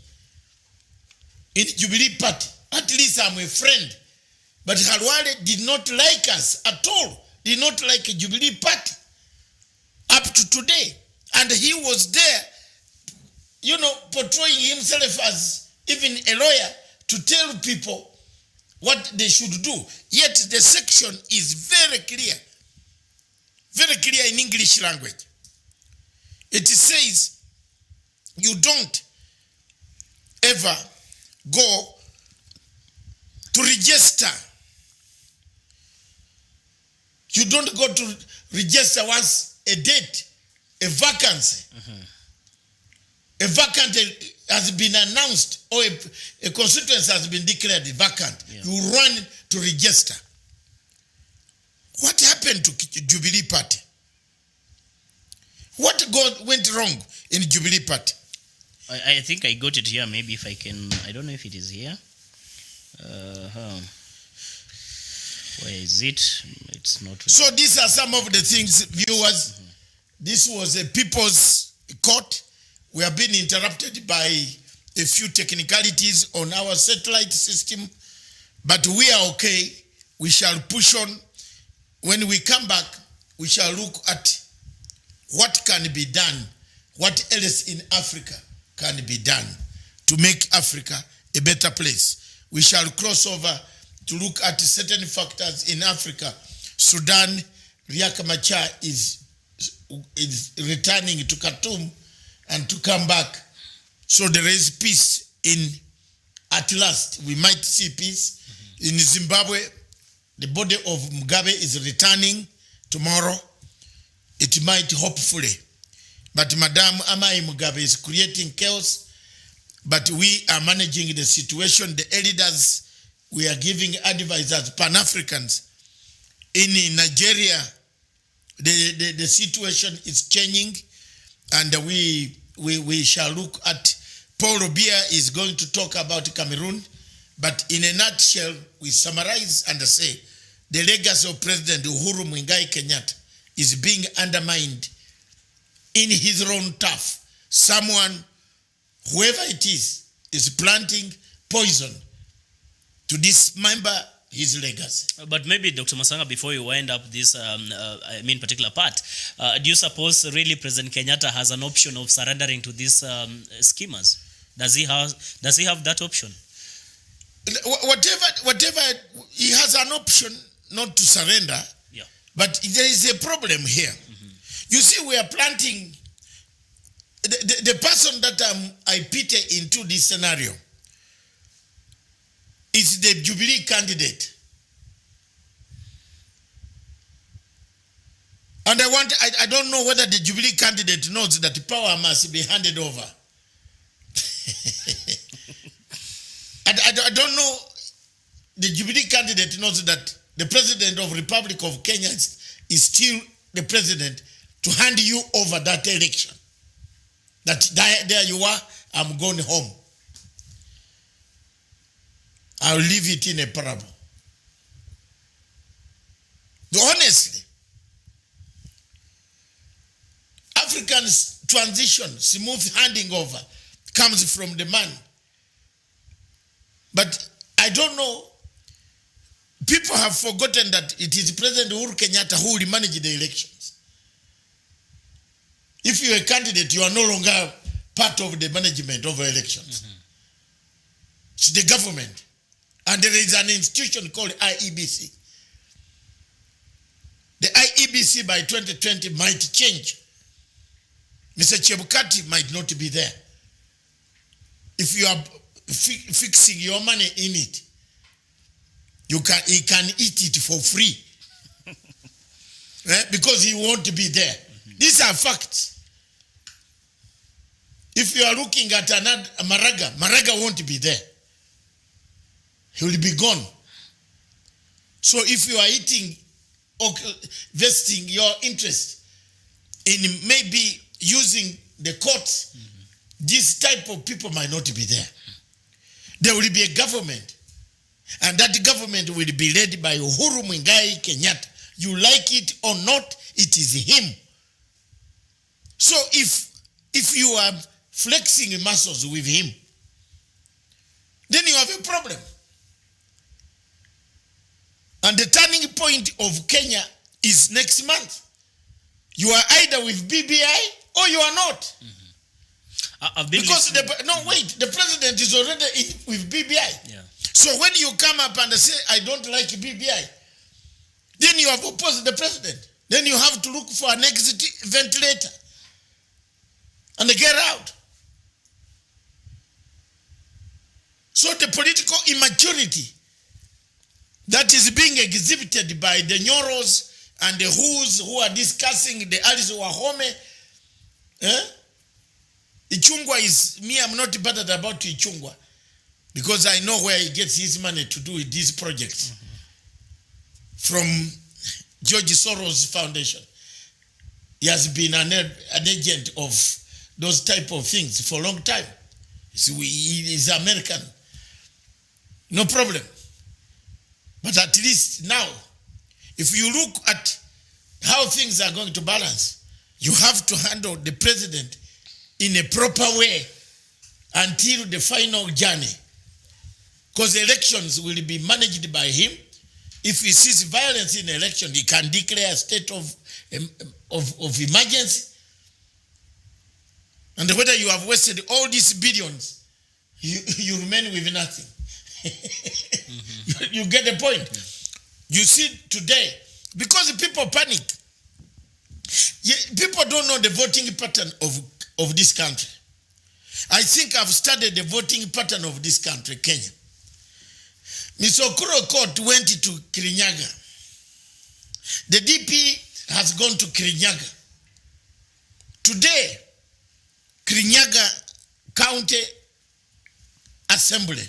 in the Jubilee Party. At least I'm a friend. But Halwale did not like us at all. Did not like a Jubilee Party up to today. And he was there, portraying himself as even a lawyer to tell people what they should do. Yet the section is very clear in English language. It says you don't ever go to register. You don't go to register once a date, a vacancy. A vacant has been announced or a constituency has been declared vacant. Yeah. You run to register. What happened to Jubilee Party? What went wrong in Jubilee Party? I think I got it here. Maybe if I can, I don't know if it is here. Where is it? It's not. Really. So these are some of the things, viewers. This was a people's court. We have been interrupted by a few technicalities on our satellite system, but we are okay. We shall push on. When we come back, we shall look at what can be done, what else in Africa can be done to make Africa a better place. We shall cross over to look at certain factors in Africa. Sudan, Riek Machar is returning to Khartoum and to come back. So there is peace at last. We might see peace. In Zimbabwe, the body of Mugabe is returning tomorrow. It might, hopefully. But Madam Amai Mugabe is creating chaos. But we are managing the situation. The elders, we are giving advice as Pan-Africans. In Nigeria, the situation is changing, and we shall look at. Paul Obiya is going to talk about Cameroon, but in a nutshell, we summarize and say the legacy of President Uhuru Kenyatta is being undermined in his own turf. Someone, whoever it is planting poison to dismember his legacy. But maybe, Dr. Masanga, before you wind up this particular part, do you suppose really President Kenyatta has an option of surrendering to these schemers? Does he have that option? Whatever, he has an option not to surrender. Yeah. But there is a problem here. You see, we are planting the person that I pity into this scenario is the Jubilee candidate. And I don't know whether the Jubilee candidate knows that power must be handed over. I don't know. The Jubilee candidate knows that the president of Republic of Kenya is still the president to hand you over that election. That there you are, I'm going home. I'll leave it in a parable. Honestly, African transition, smooth handing over, comes from the man. But I don't know, people have forgotten that it is President Uhuru Kenyatta who will manage the elections. If you're a candidate, you are no longer part of the management of elections. It's the government. And there is an institution called IEBC. The IEBC by 2020 might change. Mr. Chebukati might not be there. If you are fixing your money in it, he can eat it for free. Because he won't be there. These are facts. If you are looking at another Maraga won't be there. He will be gone. So if you are eating or vesting your interest in maybe using the courts, this type of people might not be there. There will be a government, and that government will be led by Uhuru Kenyatta. You like it or not, it is him. So if you are flexing muscles with him, then you have a problem. And the turning point of Kenya is next month. You are either with BBI or you are not. Because the president is already with BBI. Yeah. So when you come up and say, I don't like BBI, then you have opposed the president. Then you have to look for an exit ventilator and get out. So the political immaturity that is being exhibited by the Nyoros and the who are discussing the Alice Wahome. Ichungwa is, I'm not bothered about Ichungwa because I know where he gets his money to do these projects. From George Soros Foundation. He has been an agent of those type of things for a long time. So he is American. No problem. But at least now, if you look at how things are going to balance, you have to handle the president in a proper way until the final journey. Because elections will be managed by him. If he sees violence in election, he can declare a state of emergency. And whether you have wasted all these billions, you remain with nothing. You get the point. You see today, because people panic, people don't know the voting pattern of this country. I think I've studied the voting pattern of this country, Kenya. Mr. Uhuru Court went to Kirinyaga. The DP has gone to Kirinyaga. Today, Kirinyaga County Assembly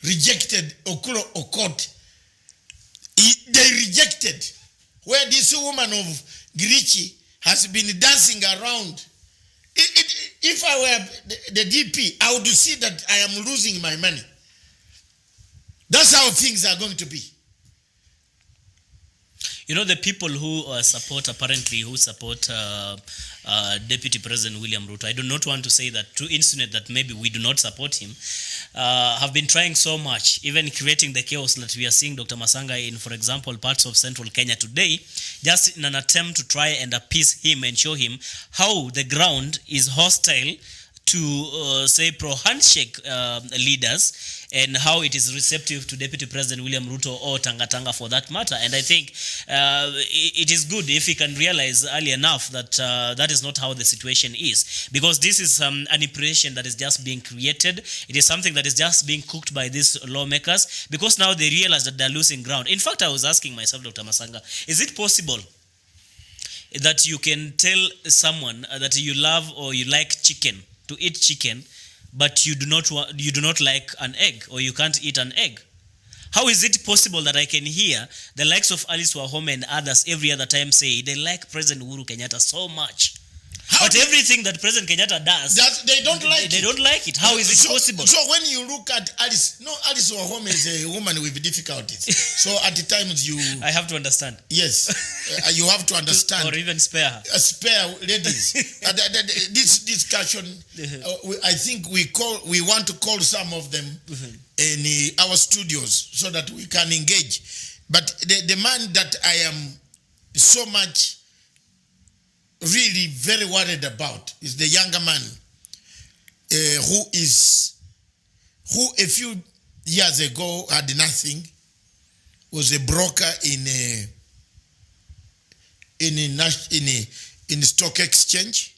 rejected Uhuru Court. They rejected where this woman of Girichi has been dancing around. If I were the DP, I would see that I am losing my money. That's how things are going to be. You know, the people who support Deputy President William Ruto, I do not want to say that, to insinuate that maybe we do not support him, have been trying so much, even creating the chaos that we are seeing, Dr. Masanga, in, for example, parts of central Kenya today, just in an attempt to try and appease him and show him how the ground is hostile to, say, pro-handshake leaders, and how it is receptive to Deputy President William Ruto or Tanga for that matter. And I think it is good if we can realize early enough that that is not how the situation is. Because this is an impression that is just being created. It is something that is just being cooked by these lawmakers, because now they realize that they're losing ground. In fact, I was asking myself, Dr. Masanga, is it possible that you can tell someone that you love or you like chicken, to eat chicken, but you do not like an egg, or you can't eat an egg? How is it possible that I can hear the likes of Alice Wahome and others every other time say they like President Uhuru Kenyatta so much, but everything that President Kenyatta does, they don't like it? How is it possible? So when you look at Alice Wahome is a woman with difficulties. So at the times I have to understand. Yes, you have to understand. Or even spare her. Spare ladies. This discussion, I think we want to call some of them in our studios so that we can engage. But the man that I am so much really very worried about is the younger man who a few years ago had nothing, was a broker in stock exchange.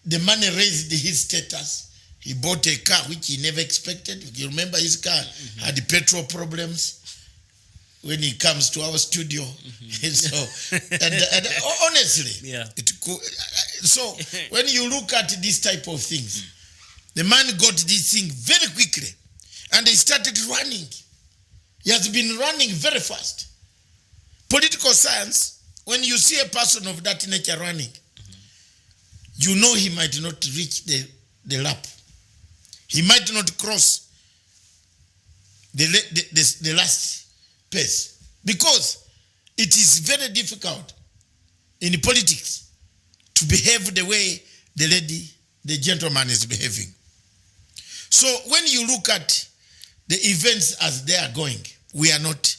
The money raised his status. He bought a car which he never expected. You remember his car had petrol problems when he comes to our studio. So, and honestly, Yeah. So when you look at this type of things, the man got this thing very quickly, and he started running. He has been running very fast. Political science, when you see a person of that nature running, you know he might not reach the lap. He might not cross the last pace, because it is very difficult in politics to behave the way the gentleman is behaving. So when you look at the events as they are going, we are not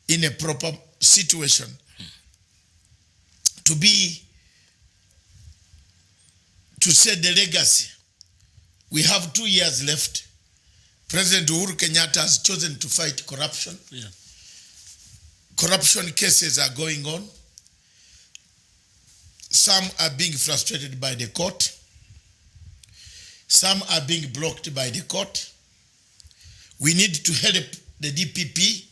in a proper situation to set the legacy. We have 2 years left. President Uhuru Kenyatta has chosen to fight corruption. Yeah. Corruption cases are going on. Some are being frustrated by the court. Some are being blocked by the court. We need to help the DPP.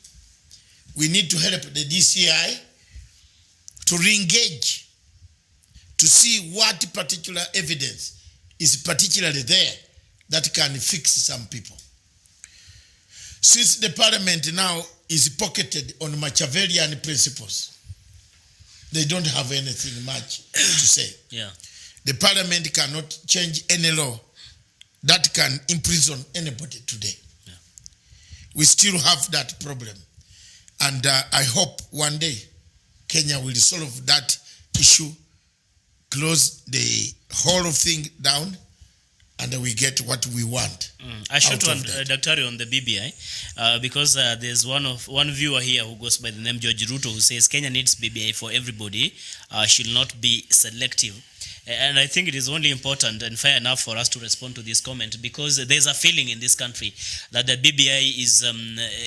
We need to help the DCI to re-engage, to see what particular evidence is particularly there that can fix some people. Since the parliament now is pocketed on Machiavellian principles, they don't have anything much to say. Yeah. The parliament cannot change any law that can imprison anybody today. Yeah. We still have that problem. And I hope one day Kenya will solve that issue, close the whole thing down, and we get what we want. I should want Dr. on the BBI because there's one viewer here who goes by the name George Ruto, who says Kenya needs BBI for everybody, should not be selective. And I think it is only important and fair enough for us to respond to this comment, because there's a feeling in this country that the BBI is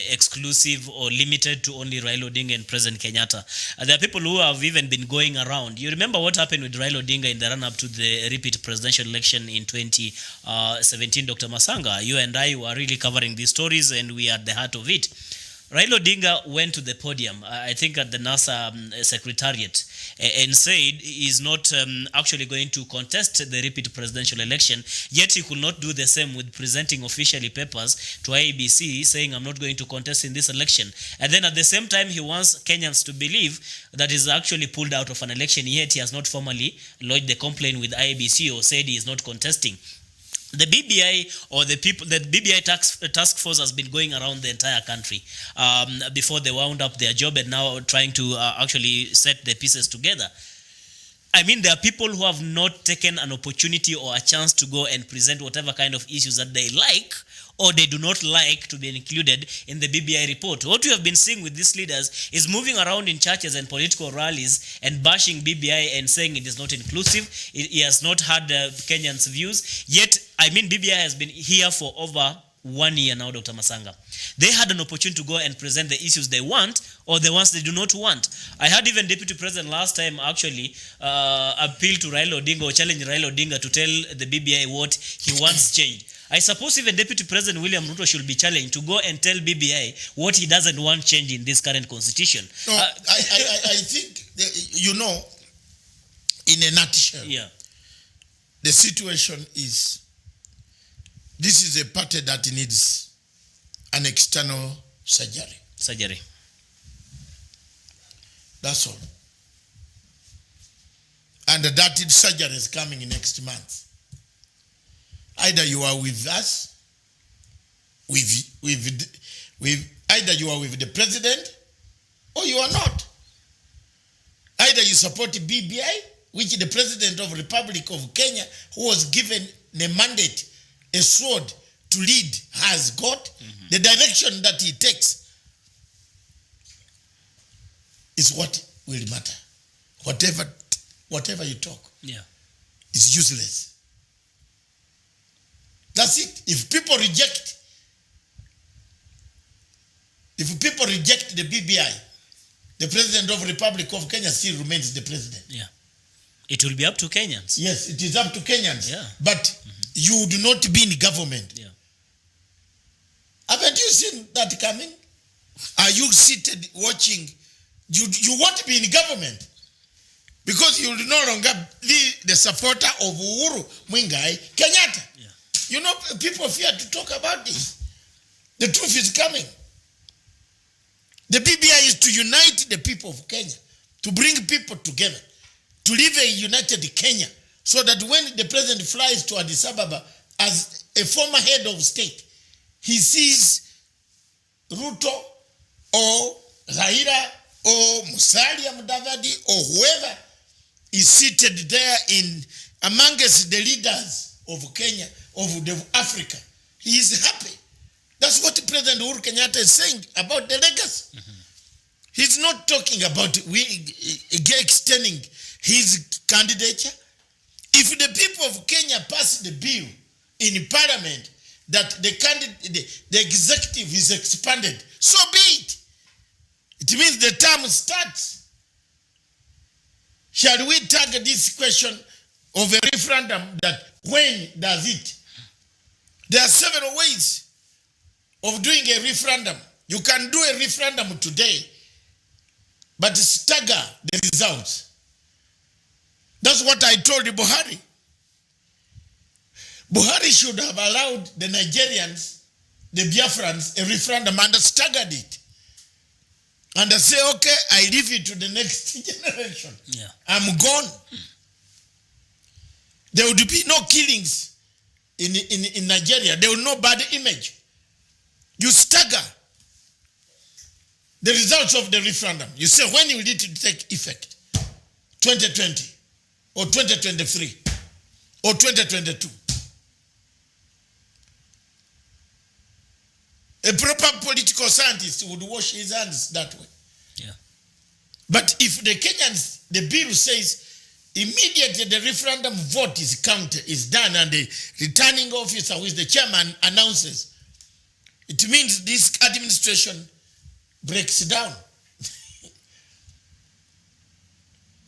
exclusive or limited to only Raila Odinga and President Kenyatta. There are people who have even been going around. You remember what happened with Raila Odinga in the run-up to the repeat presidential election in 2017, Dr. Masanga? You and I were really covering these stories, and we are at the heart of it. Raila Odinga went to the podium, I think at the NASA Secretariat, and said he is not actually going to contest the repeat presidential election, yet he could not do the same with presenting officially papers to IEBC saying, I'm not going to contest in this election. And then at the same time, he wants Kenyans to believe that he's actually pulled out of an election, yet he has not formally lodged the complaint with IEBC or said he is not contesting. The BBI or the BBI task force has been going around the entire country before they wound up their job and now trying to actually set the pieces together. I mean, there are people who have not taken an opportunity or a chance to go and present whatever kind of issues that they like or they do not like to be included in the BBI report. What we have been seeing with these leaders is moving around in churches and political rallies and bashing BBI and saying it is not inclusive. He has not had Kenyans' views. Yet, I mean, BBI has been here for over 1 year now, Dr. Masanga. They had an opportunity to go and present the issues they want or the ones they do not want. I had even Deputy President last time actually appeal to Raila Odinga or challenge Raila Odinga to tell the BBI what he wants changed. I suppose even Deputy President William Ruto should be challenged to go and tell BBI what he doesn't want change in this current constitution. No, I think, in a nutshell, yeah, the situation is, this is a party that needs an external surgery. Surgery. That's all. And that surgery is coming next month. Either you are with us, either you are with the president, or you are not. Either you support BBI, which the president of the Republic of Kenya, who was given the mandate, a sword, to lead has got, the direction that he takes is what will matter. Whatever you talk is useless. That's it. If people reject the BBI, the president of the Republic of Kenya still remains the president. Yeah. It will be up to Kenyans. Yes, it is up to Kenyans. Yeah. But you do not be in government. Yeah. Haven't you seen that coming? Are you seated watching? You want to be in government because you will no longer be the supporter of Uhuru Kenyatta. Yeah. You know, people fear to talk about this. The truth is coming. The BBI is to unite the people of Kenya, to bring people together, to live a united Kenya, so that when the president flies to Addis Ababa as a former head of state, he sees Ruto or Raila or Musalia Mudavadi or whoever is seated there amongst the leaders of Kenya, of Africa. He is happy. That's what President Uhuru Kenyatta is saying about the legacy. He's not talking about extending his candidature. If the people of Kenya pass the bill in parliament that the executive is expanded, so be it. It means the term starts. Shall we target this question of a referendum that when does it? There are several ways of doing a referendum. You can do a referendum today, but stagger the results. That's what I told Buhari. Buhari should have allowed the Nigerians, the Biafrans, a referendum and staggered it. And I say, okay, I leave it to the next generation. Yeah. I'm gone. There would be no killings in Nigeria. There will be no bad image. You stagger the results of the referendum. You say, when will it take effect? 2020 or 2023 or 2022. A proper political scientist would wash his hands that way. Yeah. But if the Kenyans, the bill says, immediately the referendum vote is counted, is done, and the returning officer, who is the chairman, announces, it means this administration breaks down.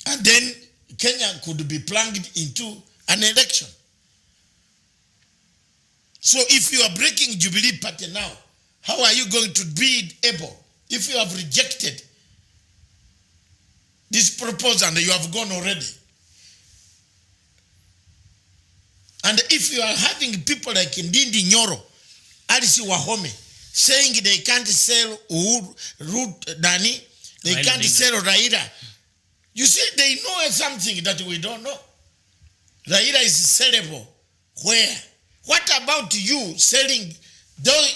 And then Kenya could be plunged into an election. So if you are breaking Jubilee Party now, how are you going to be able, if you have rejected this proposal and you have gone already? And if you are having people like Ndindi Nyoro, Alice Wahome, saying they can't sell Root Dani, they can't sell Raila. You see, they know something that we don't know. Raila is sellable. Where? What about you selling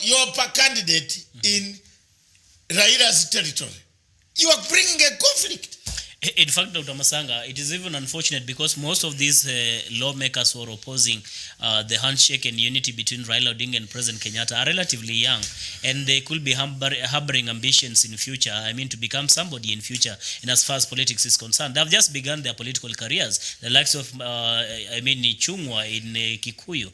your candidate in Raila's territory? You are bringing a conflict. In fact, Dr. Masanga, it is even unfortunate because most of these lawmakers who are opposing the handshake and unity between Raila Odinga and President Kenyatta are relatively young, and they could be harboring ambitions in future. I mean, to become somebody in future. And as far as politics is concerned, they have just begun their political careers. The likes of, Chungwa in Kikuyu,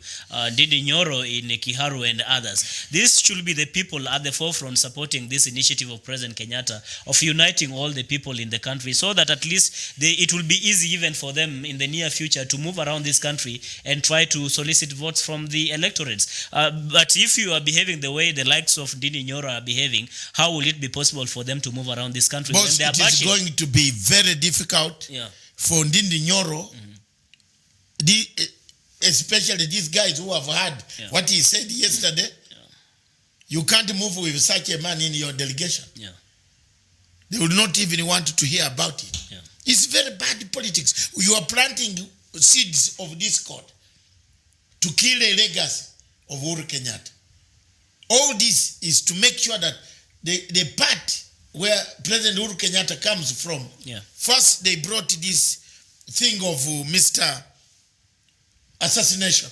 Ndindi Nyoro in Kiharu, and others. These should be the people at the forefront supporting this initiative of President Kenyatta of uniting all the people in the country, so that at least it will be easy even for them in the near future to move around this country and try to solicit votes from the electorates. But if you are behaving the way the likes of Ndindi Nyoro are behaving, how will it be possible for them to move around this country? Boss, it is going to be very difficult for Ndindi Nyoro, especially these guys who have heard what he said yesterday. You can't move with such a man in your delegation. They will not even want to hear about it. It's very bad politics. You are planting seeds of discord to kill a legacy of Uhuru Kenyatta. All this is to make sure that the part where President Uhuru Kenyatta comes from, first they brought this thing of Mr. Assassination.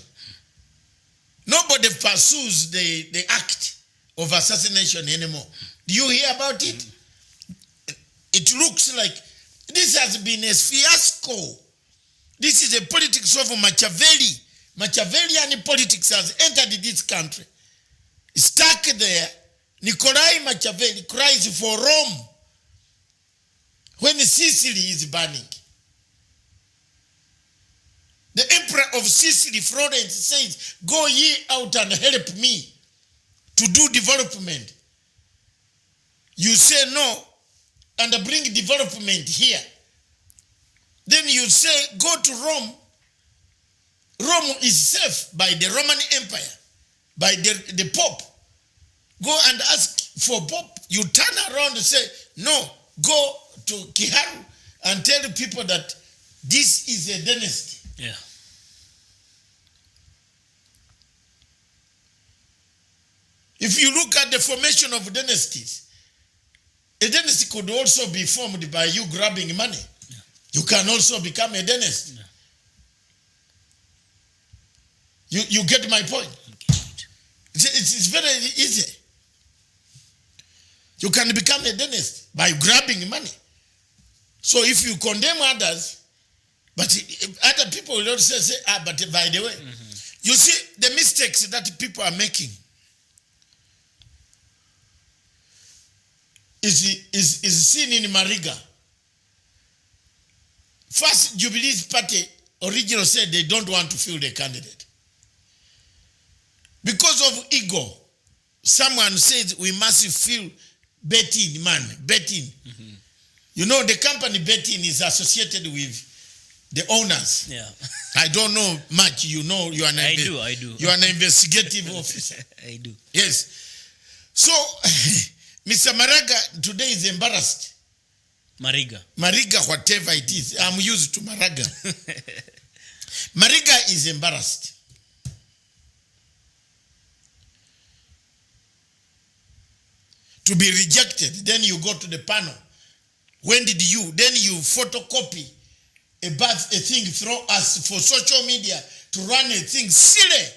Nobody pursues the act of assassination anymore. Do you hear about it? It looks like this has been a fiasco. This is a politics of Machiavelli. Machiavellian politics has entered this country. Stuck there, Nikolai Machiavelli cries for Rome when Sicily is burning. The emperor of Sicily, Florence, says, go ye out and help me to do development. You say no and bring development here. Then you say, go to Rome. Rome is safe by the Roman Empire, by the Pope. Go and ask for Pope. You turn around and say, no, go to Kiharu and tell people that this is a dynasty. Yeah. If you look at the formation of dynasties, a dynasty could also be formed by you grabbing money. Yeah. You can also become a dynasty. Yeah. You get my point? Okay. It's very easy. You can become a dynasty by grabbing money. So if you condemn others, but other people will also say, but by the way, you see the mistakes that people are making is seen in Mariga. First, Jubilee's party originally said they don't want to field a candidate. Because of ego, someone says we must fill betting, man, betting. You know, the company betting is associated with the owners. Yeah. I don't know much. You know, you are an I do. You are an investigative officer. I do. Yes. So, Mr. Maraga today is embarrassed. Mariga, whatever it is. I'm used to Maraga. Mariga is embarrassed. To be rejected, then you go to the panel. When did you? Then you photocopy a thing, throw us for social media to run a thing. Silly.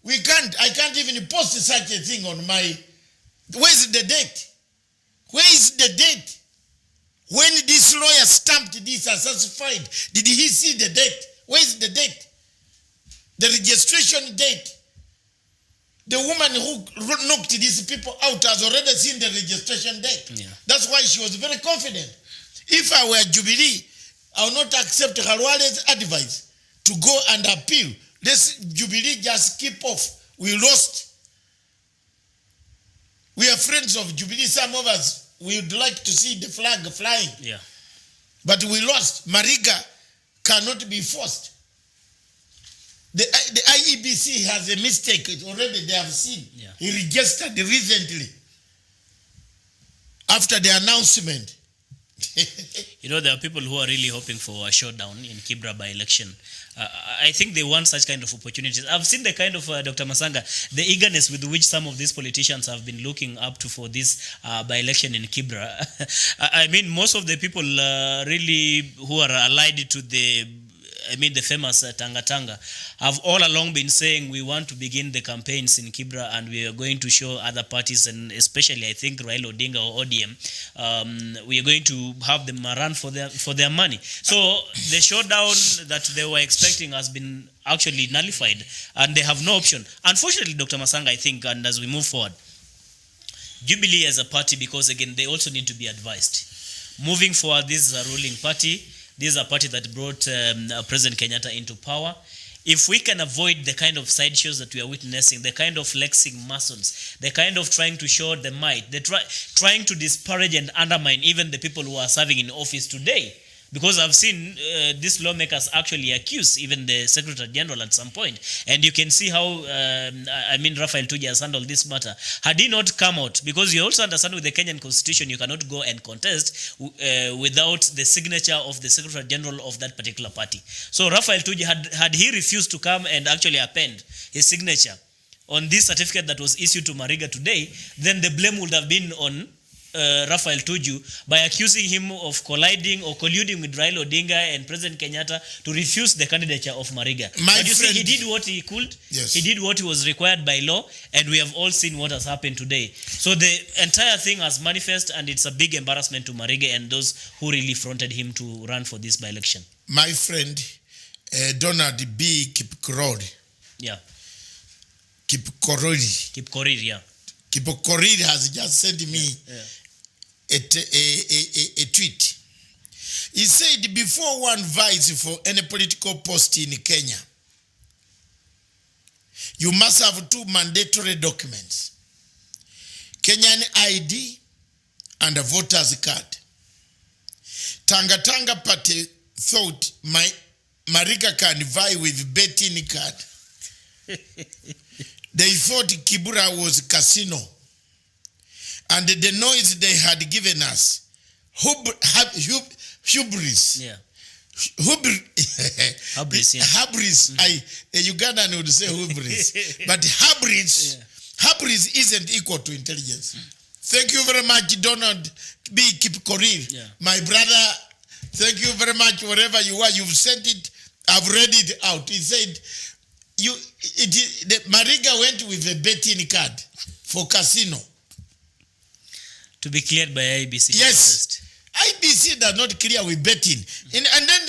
I can't even post such a thing on my. Where's the date? Where is the date? When this lawyer stamped this as certified, did he see the date? Where is the date? The registration date. The woman who knocked these people out has already seen the registration date. Yeah. That's why she was very confident. If I were Jubilee, I would not accept Halwale's advice to go and appeal. Let's Jubilee just keep off. We lost. We are friends of Jubilee. Some of us, we would like to see the flag flying. Yeah. But we lost. Mariga cannot be forced. The IEBC has a mistake. Already they have seen. Yeah. He registered recently after the announcement. You know, there are people who are really hoping for a showdown in Kibra by-election. I think they want such kind of opportunities. I've seen the kind of, Dr. Masanga, the eagerness with which some of these politicians have been looking up to for this by-election in Kibra. I mean, most of the people really who are allied to the famous Tanga Tanga have all along been saying we want to begin the campaigns in Kibra and we are going to show other parties, and especially I think Raila Odinga or ODM, we are going to have them run for their money. So the showdown that they were expecting has been actually nullified and they have no option. Unfortunately, Dr. Masanga, I think, and as we move forward, Jubilee as a party, because again, they also need to be advised. Moving forward, this is a ruling party. This is a party that brought President Kenyatta into power. If we can avoid the kind of sideshows that we are witnessing, the kind of flexing muscles, the kind of trying to show the might, trying to disparage and undermine even the people who are serving in office today, because I've seen these lawmakers actually accuse even the Secretary General at some point. And you can see how, Raphael Tuju has handled this matter. Had he not come out, because you also understand with the Kenyan Constitution, you cannot go and contest without the signature of the Secretary General of that particular party. So Raphael Tuju, had he refused to come and actually append his signature on this certificate that was issued to Mariga today, then the blame would have been on Raphael Tuju by accusing him of colliding or colluding with Raila Odinga and President Kenyatta to refuse the candidature of Mariga. But you see, he did what he could. Yes. He did what was required by law, and we have all seen what has happened today. So the entire thing has manifested, and it's a big embarrassment to Mariga and those who really fronted him to run for this by-election. My friend, Donald B. Kipkorir. Yeah. Kipkorir. Kipkorir, yeah. Kipkorir has just sent me a tweet. He said, before one vies for any political post in Kenya, you must have two mandatory documents: Kenyan ID and a voter's card. Tanga Party thought Mariga can vie with betting card. They thought Kibura was casino. And the noise they had given us, hubris. Yeah. Hubris, yeah. Hubris, a Ugandan would say hubris. But hubris isn't equal to intelligence. Thank you very much, Donald B. Kipkorir. Yeah. My brother, thank you very much, wherever you are. You've sent it. I've read it out. He said, Mariga went with a betting card for casino. To be cleared by IBC. Yes. First. IBC does not clear with betting. And then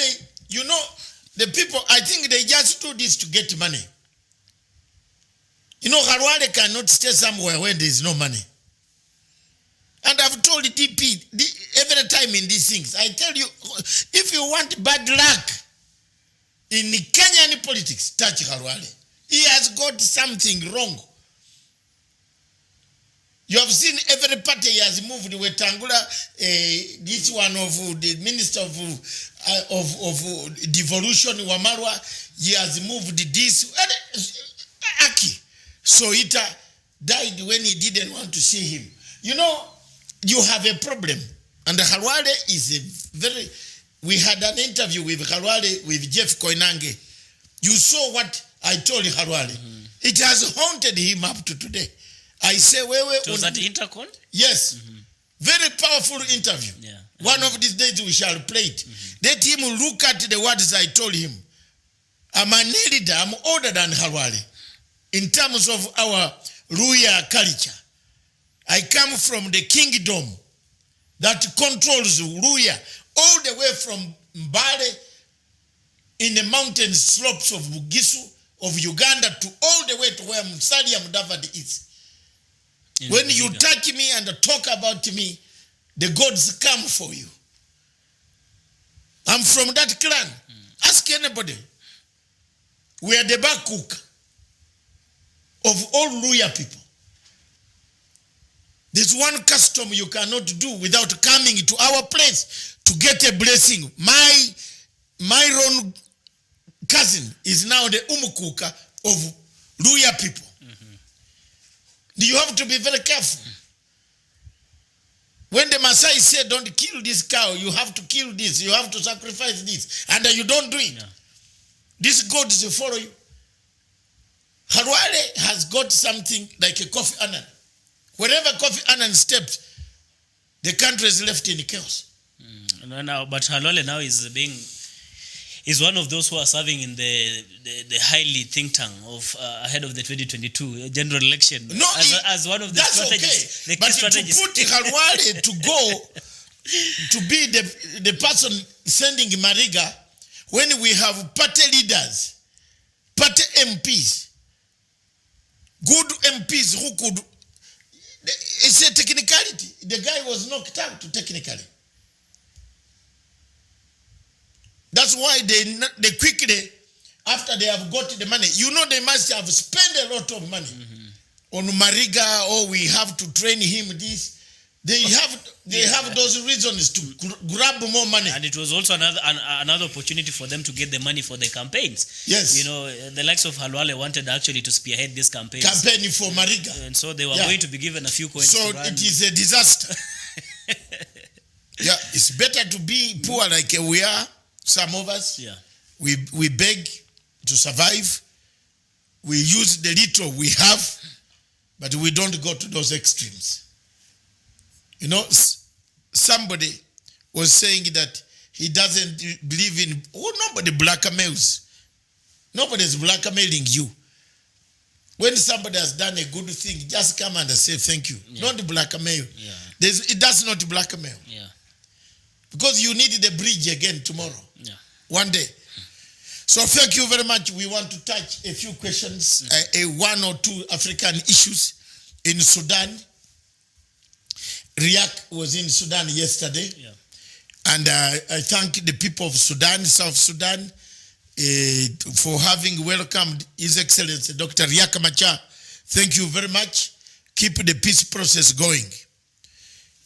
the people, I think they just do this to get money. Harwale cannot stay somewhere where there is no money. And I've told the DP every time in these things, I tell you, if you want bad luck in Kenyan politics, touch Harwale. He has got something wrong. You have seen every party he has moved with Tangula, this one of the Minister of Devolution, Wamarwa, he has moved this. Aki Soita died when he didn't want to see him. You have a problem. And Harwale is a very... We had an interview with Harwale, with Jeff Koinange. You saw what I told Harwale. Mm-hmm. It has haunted him up to today. I say, was that Intercon? Yes. Mm-hmm. Very powerful interview. Yeah. One of these days we shall play it. Mm-hmm. Let him look at the words I told him. I'm an elder, I'm older than Harwale. In terms of our Luya culture, I come from the kingdom that controls Luya all the way from Mbale in the mountain slopes of Bugisu, of Uganda, to all the way to where Musalia Mudavadi is. When you touch me and talk about me, the gods come for you. I'm from that clan. Ask anybody. We are the back cook of all Luya people. There's one custom you cannot do without coming to our place to get a blessing. My own cousin is now the umukuka of Luya people. You have to be very careful. When the Maasai said, don't kill this cow, you have to kill this, you have to sacrifice this, and you don't do it. Yeah. These gods follow you. Harwale has got something like a Kofi Annan. Wherever Kofi Annan steps, the country is left in chaos. But Harwale now is one of those who are serving in the highly think tank of ahead of the 2022 general election. No, as one of the strategies. Okay. But to put Harwale to go to be the person sending Mariga, when we have party leaders, party MPs, good MPs who could... It's a technicality. The guy was knocked out technically. That's why they quickly, after they have got the money, they must have spent a lot of money on Mariga, or we have to train him this. They have those reasons to grab more money. And it was also another opportunity for them to get the money for the campaigns. Yes. The likes of Harwale wanted actually to spearhead this campaign. Campaign for Mariga. And so they were going to be given a few coins. So it is a disaster. Yeah, it's better to be poor like we are. Some of us, we beg to survive. We use the little we have, but we don't go to those extremes. You know, somebody was saying that he doesn't believe in, nobody blackmails. Nobody is blackmailing you. When somebody has done a good thing, just come and say thank you. Yeah. Not blackmail. Yeah. It does not blackmail. Yeah. Because you need the bridge again tomorrow. Yeah. One day. So thank you very much. We want to touch a few questions, one or two African issues in Sudan. Riak was in Sudan yesterday. Yeah. And I thank the people of Sudan, South Sudan, for having welcomed His Excellency Dr. Riek Machar. Thank you very much. Keep the peace process going.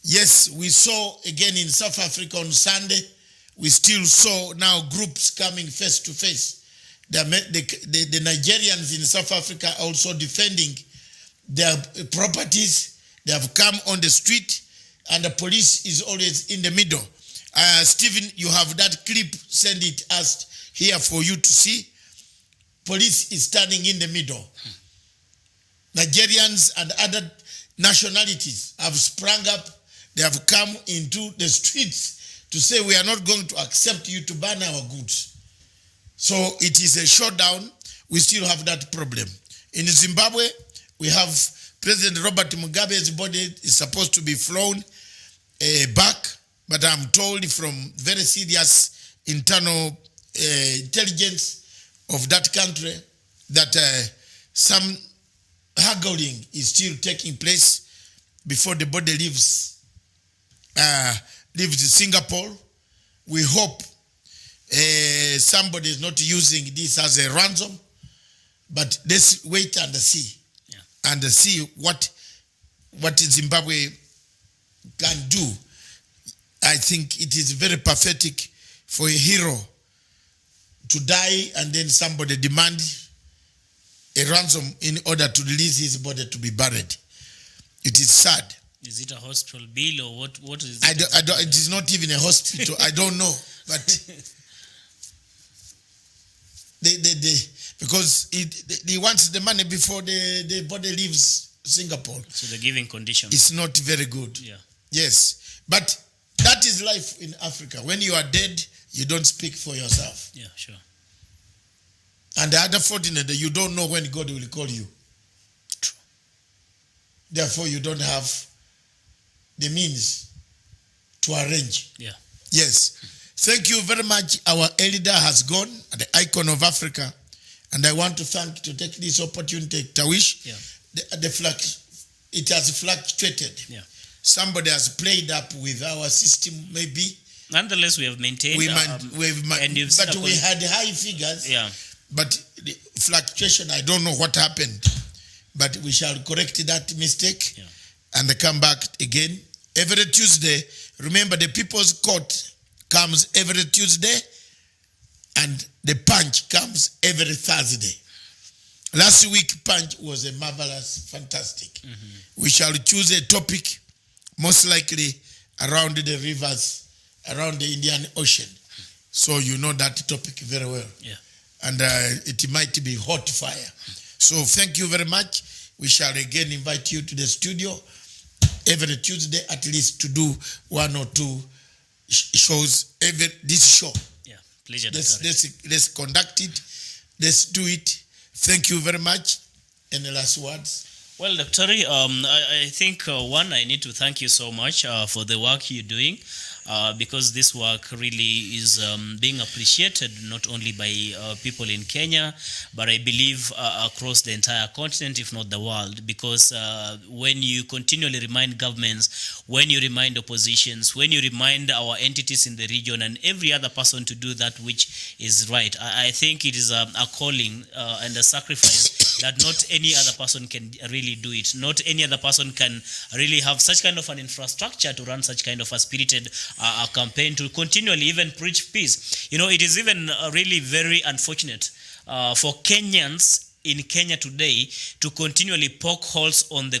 Yes, we saw again in South Africa on Sunday, we still saw now groups coming face to face. The Nigerians in South Africa also defending their properties. They have come on the street and the police is always in the middle. Stephen, you have that clip, send it us here for you to see. Police is standing in the middle. Nigerians and other nationalities have sprung up. They have come into the streets to say we are not going to accept you to ban our goods. So it is a showdown. We still have that problem. In Zimbabwe, we have President Robert Mugabe's body is supposed to be flown back, but I'm told from very serious internal intelligence of that country that some haggling is still taking place before the body leaves Singapore. We hope somebody is not using this as a ransom, but let's wait and see, and see what Zimbabwe can do. I think it is very pathetic for a hero to die and then somebody demand a ransom in order to release his body to be buried. It is sad. Is it a hospital bill or what is it? I don't, it is not even a hospital. I don't know. But because he wants the money before the body leaves Singapore. So the giving conditions. It's not very good. Yeah. Yes. But that is life in Africa. When you are dead, you don't speak for yourself. Yeah, sure. And the other fortunate, you don't know when God will call you. True. Therefore, you don't have the means to arrange. Yeah. Yes. Thank you very much. Our elder has gone, the icon of Africa. And I want to take this opportunity, Tawish. Yeah. The flag, it has fluctuated. Yeah. Somebody has played up with our system, maybe. Nonetheless, we have maintained. But we had high figures. Yeah. But the fluctuation, I don't know what happened. But we shall correct that mistake and come back again. Every Tuesday, remember the People's Court comes every Tuesday and the Punch comes every Thursday. Last week, Punch was a marvelous, fantastic. Mm-hmm. We shall choose a topic, most likely around the rivers, around the Indian Ocean. So you know that topic very well. Yeah. And it might be hot fire. So thank you very much. We shall again invite you to the studio every Tuesday at least to do one or two shows this show. Yeah, pleasure. Let's conduct it. Let's do it. Thank you very much. Any last words? Well, Dr. I think one, I need to thank you so much for the work you're doing. Because this work really is being appreciated not only by people in Kenya, but I believe across the entire continent, if not the world, because when you continually remind governments, when you remind oppositions, when you remind our entities in the region and every other person to do that which is right, I think it is a calling and a sacrifice that not any other person can really do it. Not any other person can really have such kind of an infrastructure to run such kind of a spirited a campaign to continually even preach peace. You know, it is even really very unfortunate for Kenyans in Kenya today to continually poke holes on the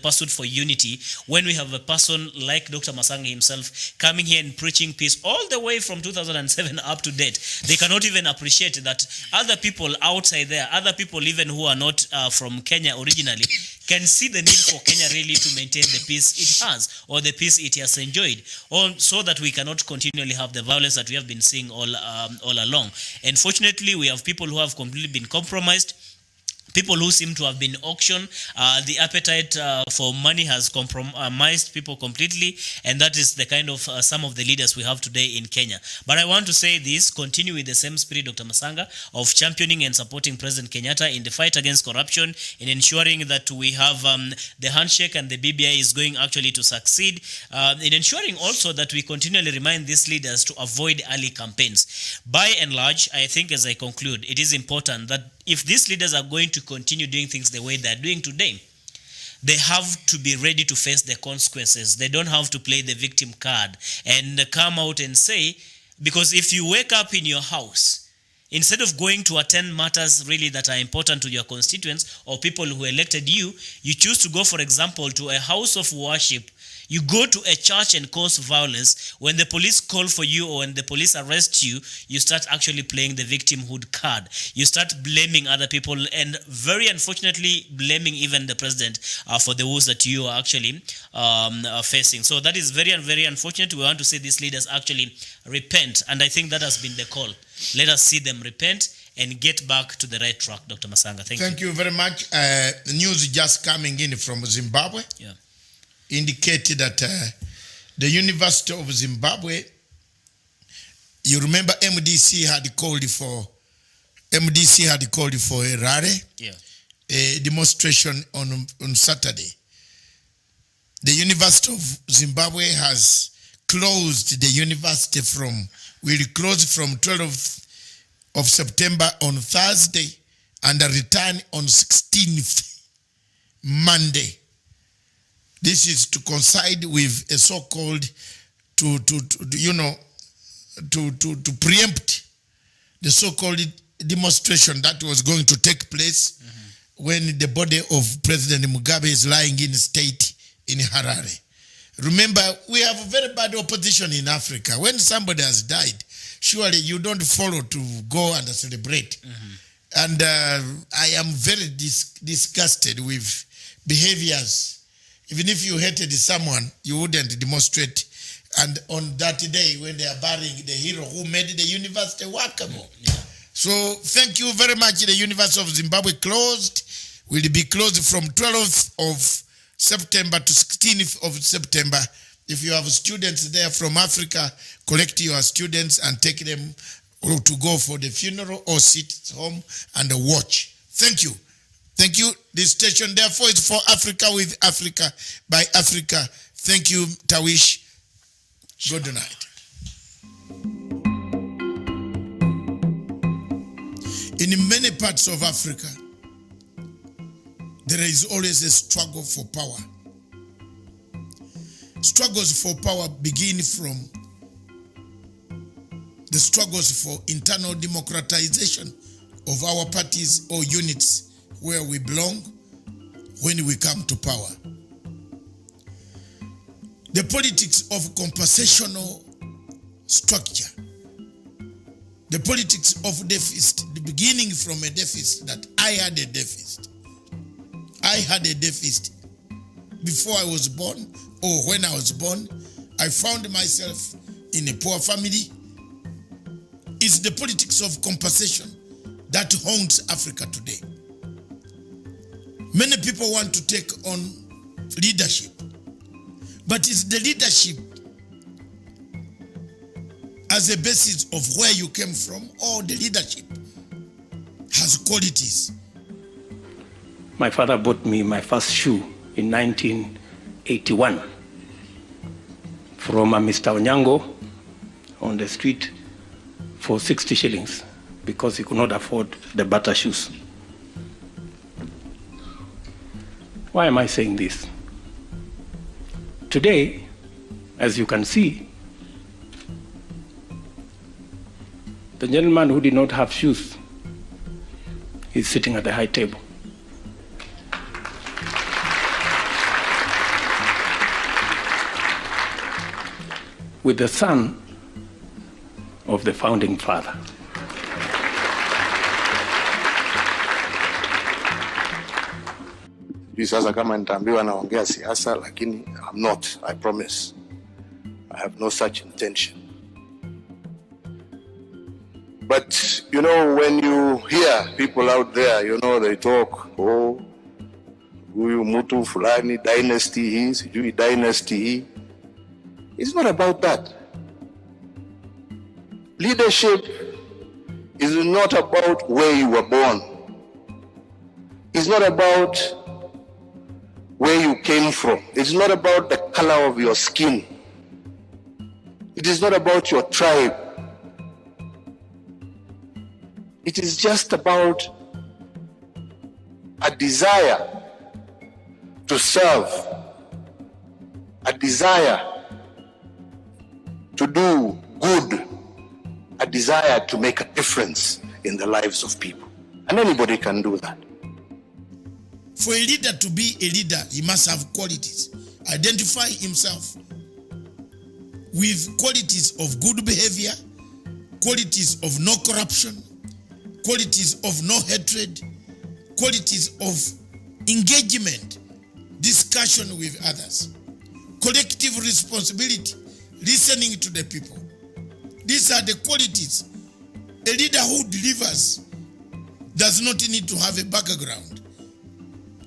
pursuit for unity when we have a person like Dr. Masanga himself coming here and preaching peace all the way from 2007 up to date. They cannot even appreciate that other people outside there, other people even who are not from Kenya originally, can see the need for Kenya really to maintain the peace it has, or the peace it has enjoyed, or so that we cannot continually have the violence that we have been seeing all along. Unfortunately, we have people who have completely been compromised, people who seem to have been auctioned. The appetite for money has compromised people completely, and that is the kind of some of the leaders we have today in Kenya. But I want to say this, continue with the same spirit, Dr. Masanga, of championing and supporting President Kenyatta in the fight against corruption, in ensuring that we have the handshake and the BBI is going actually to succeed, in ensuring also that we continually remind these leaders to avoid early campaigns. By and large, I think as I conclude, it is important that if these leaders are going to continue doing things the way they're doing today, they have to be ready to face the consequences. They don't have to play the victim card and come out and say, because if you wake up in your house, instead of going to attend matters really that are important to your constituents or people who elected you, you choose to go, for example, to a house of worship. You go to a church and cause violence. When the police call for you or when the police arrest you, you start actually playing the victimhood card. You start blaming other people and very unfortunately blaming even the president for the woes that you are actually facing. So that is very, very unfortunate. We want to see these leaders actually repent, and I think that has been the call. Let us see them repent and get back to the right track, Dr. Masanga. Thank you. You very much. News just coming in from Zimbabwe. Yeah. Indicated that the University of Zimbabwe, you remember MDC had called for a rally, a demonstration on Saturday. The University of Zimbabwe has closed the university will close from 12th of September on Thursday and return on 16th Monday. This is to coincide with a so-called to preempt the so-called demonstration that was going to take place when the body of President Mugabe is lying in state in Harare. Remember, we have a very bad opposition in Africa. When somebody has died, surely you don't follow to go and celebrate. And I am very disgusted with behaviors. Even if you hated someone, you wouldn't demonstrate. And on that day, when they are burying the hero who made the university workable. So thank you very much. The University of Zimbabwe will be closed from 12th of September to 16th of September. If you have students there from Africa, collect your students and take them to go for the funeral or sit home and watch. Thank you. Thank you. This station, therefore, is for Africa, with Africa, by Africa. Thank you, Tawish. Good night. In many parts of Africa, there is always a struggle for power. Struggles for power begin from the struggles for internal democratization of our parties or units where we belong when we come to power. The politics of compensational structure, the politics of deficit, the beginning from a deficit that I had a deficit. I had a deficit before I was born, or when I was born. I found myself in a poor family. It's the politics of compensation that haunts Africa today. Many people want to take on leadership, but it's the leadership as a basis of where you came from, or the leadership has qualities. My father bought me my first shoe in 1981 from a Mr. Onyango on the street for 60 shillings because he could not afford the butter shoes. Why am I saying this? Today, as you can see, the gentleman who did not have shoes is sitting at the high table. With the son of the founding father. Sijui sasa kama nitaambiwa naongea siasa, lakini I'm not, I promise. I have no such intention. But, you know, when you hear people out there, you know, they talk, oh, huyu mtu fulani, dynasty hii, sijui dynasty hii. It's not about that. Leadership is not about where you were born. It's not about where you came from. It's not about the color of your skin. It is not about your tribe. It is just about a desire to serve, a desire to do good, a desire to make a difference in the lives of people. And anybody can do that. For a leader to be a leader, he must have qualities. Identify himself with qualities of good behavior, qualities of no corruption, qualities of no hatred, qualities of engagement, discussion with others, collective responsibility, listening to the people. These are the qualities. A leader who delivers does not need to have a background.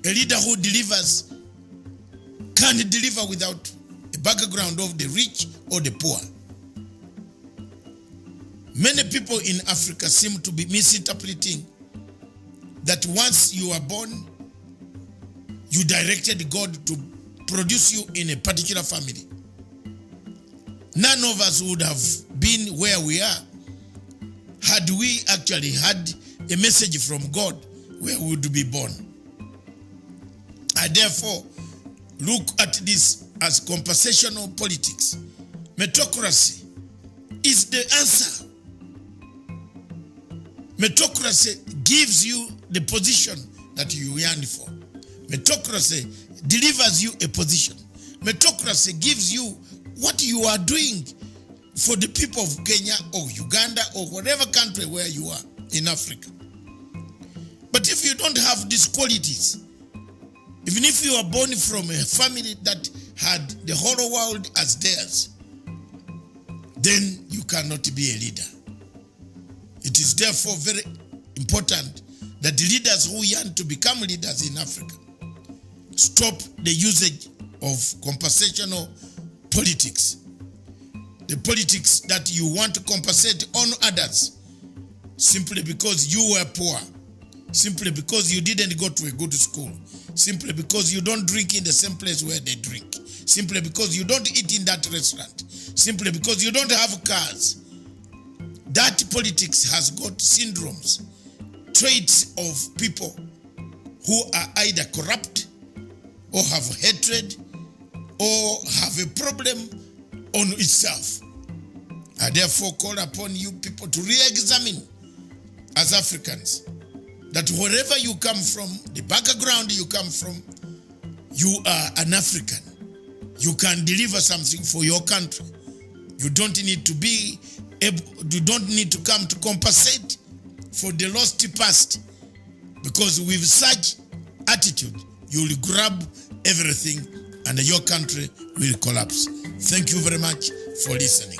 A leader who delivers can deliver without a background of the rich or the poor. Many people in Africa seem to be misinterpreting that once you are born, you directed God to produce you in a particular family. None of us would have been where we are had we actually had a message from God where we would be born. I therefore look at this as compensational politics. Meritocracy is the answer. Meritocracy gives you the position that you yearn for. Meritocracy delivers you a position. Meritocracy gives you what you are doing for the people of Kenya or Uganda or whatever country where you are in Africa. But if you don't have these qualities, even if you are born from a family that had the whole world as theirs, then you cannot be a leader. It is therefore very important that the leaders who yearn to become leaders in Africa stop the usage of compensational politics. The politics that you want to compensate on others simply because you were poor, simply because you didn't go to a good school, simply because you don't drink in the same place where they drink, simply because you don't eat in that restaurant, simply because you don't have cars. That politics has got syndromes, traits of people who are either corrupt or have hatred or have a problem on itself. I therefore call upon you people to re-examine as Africans that wherever you come from, the background you come from, you are an African. You can deliver something for your country. You don't need to be able, you don't need to come to compensate for the lost past, because with such attitude, you will grab everything and your country will collapse. Thank you very much for listening.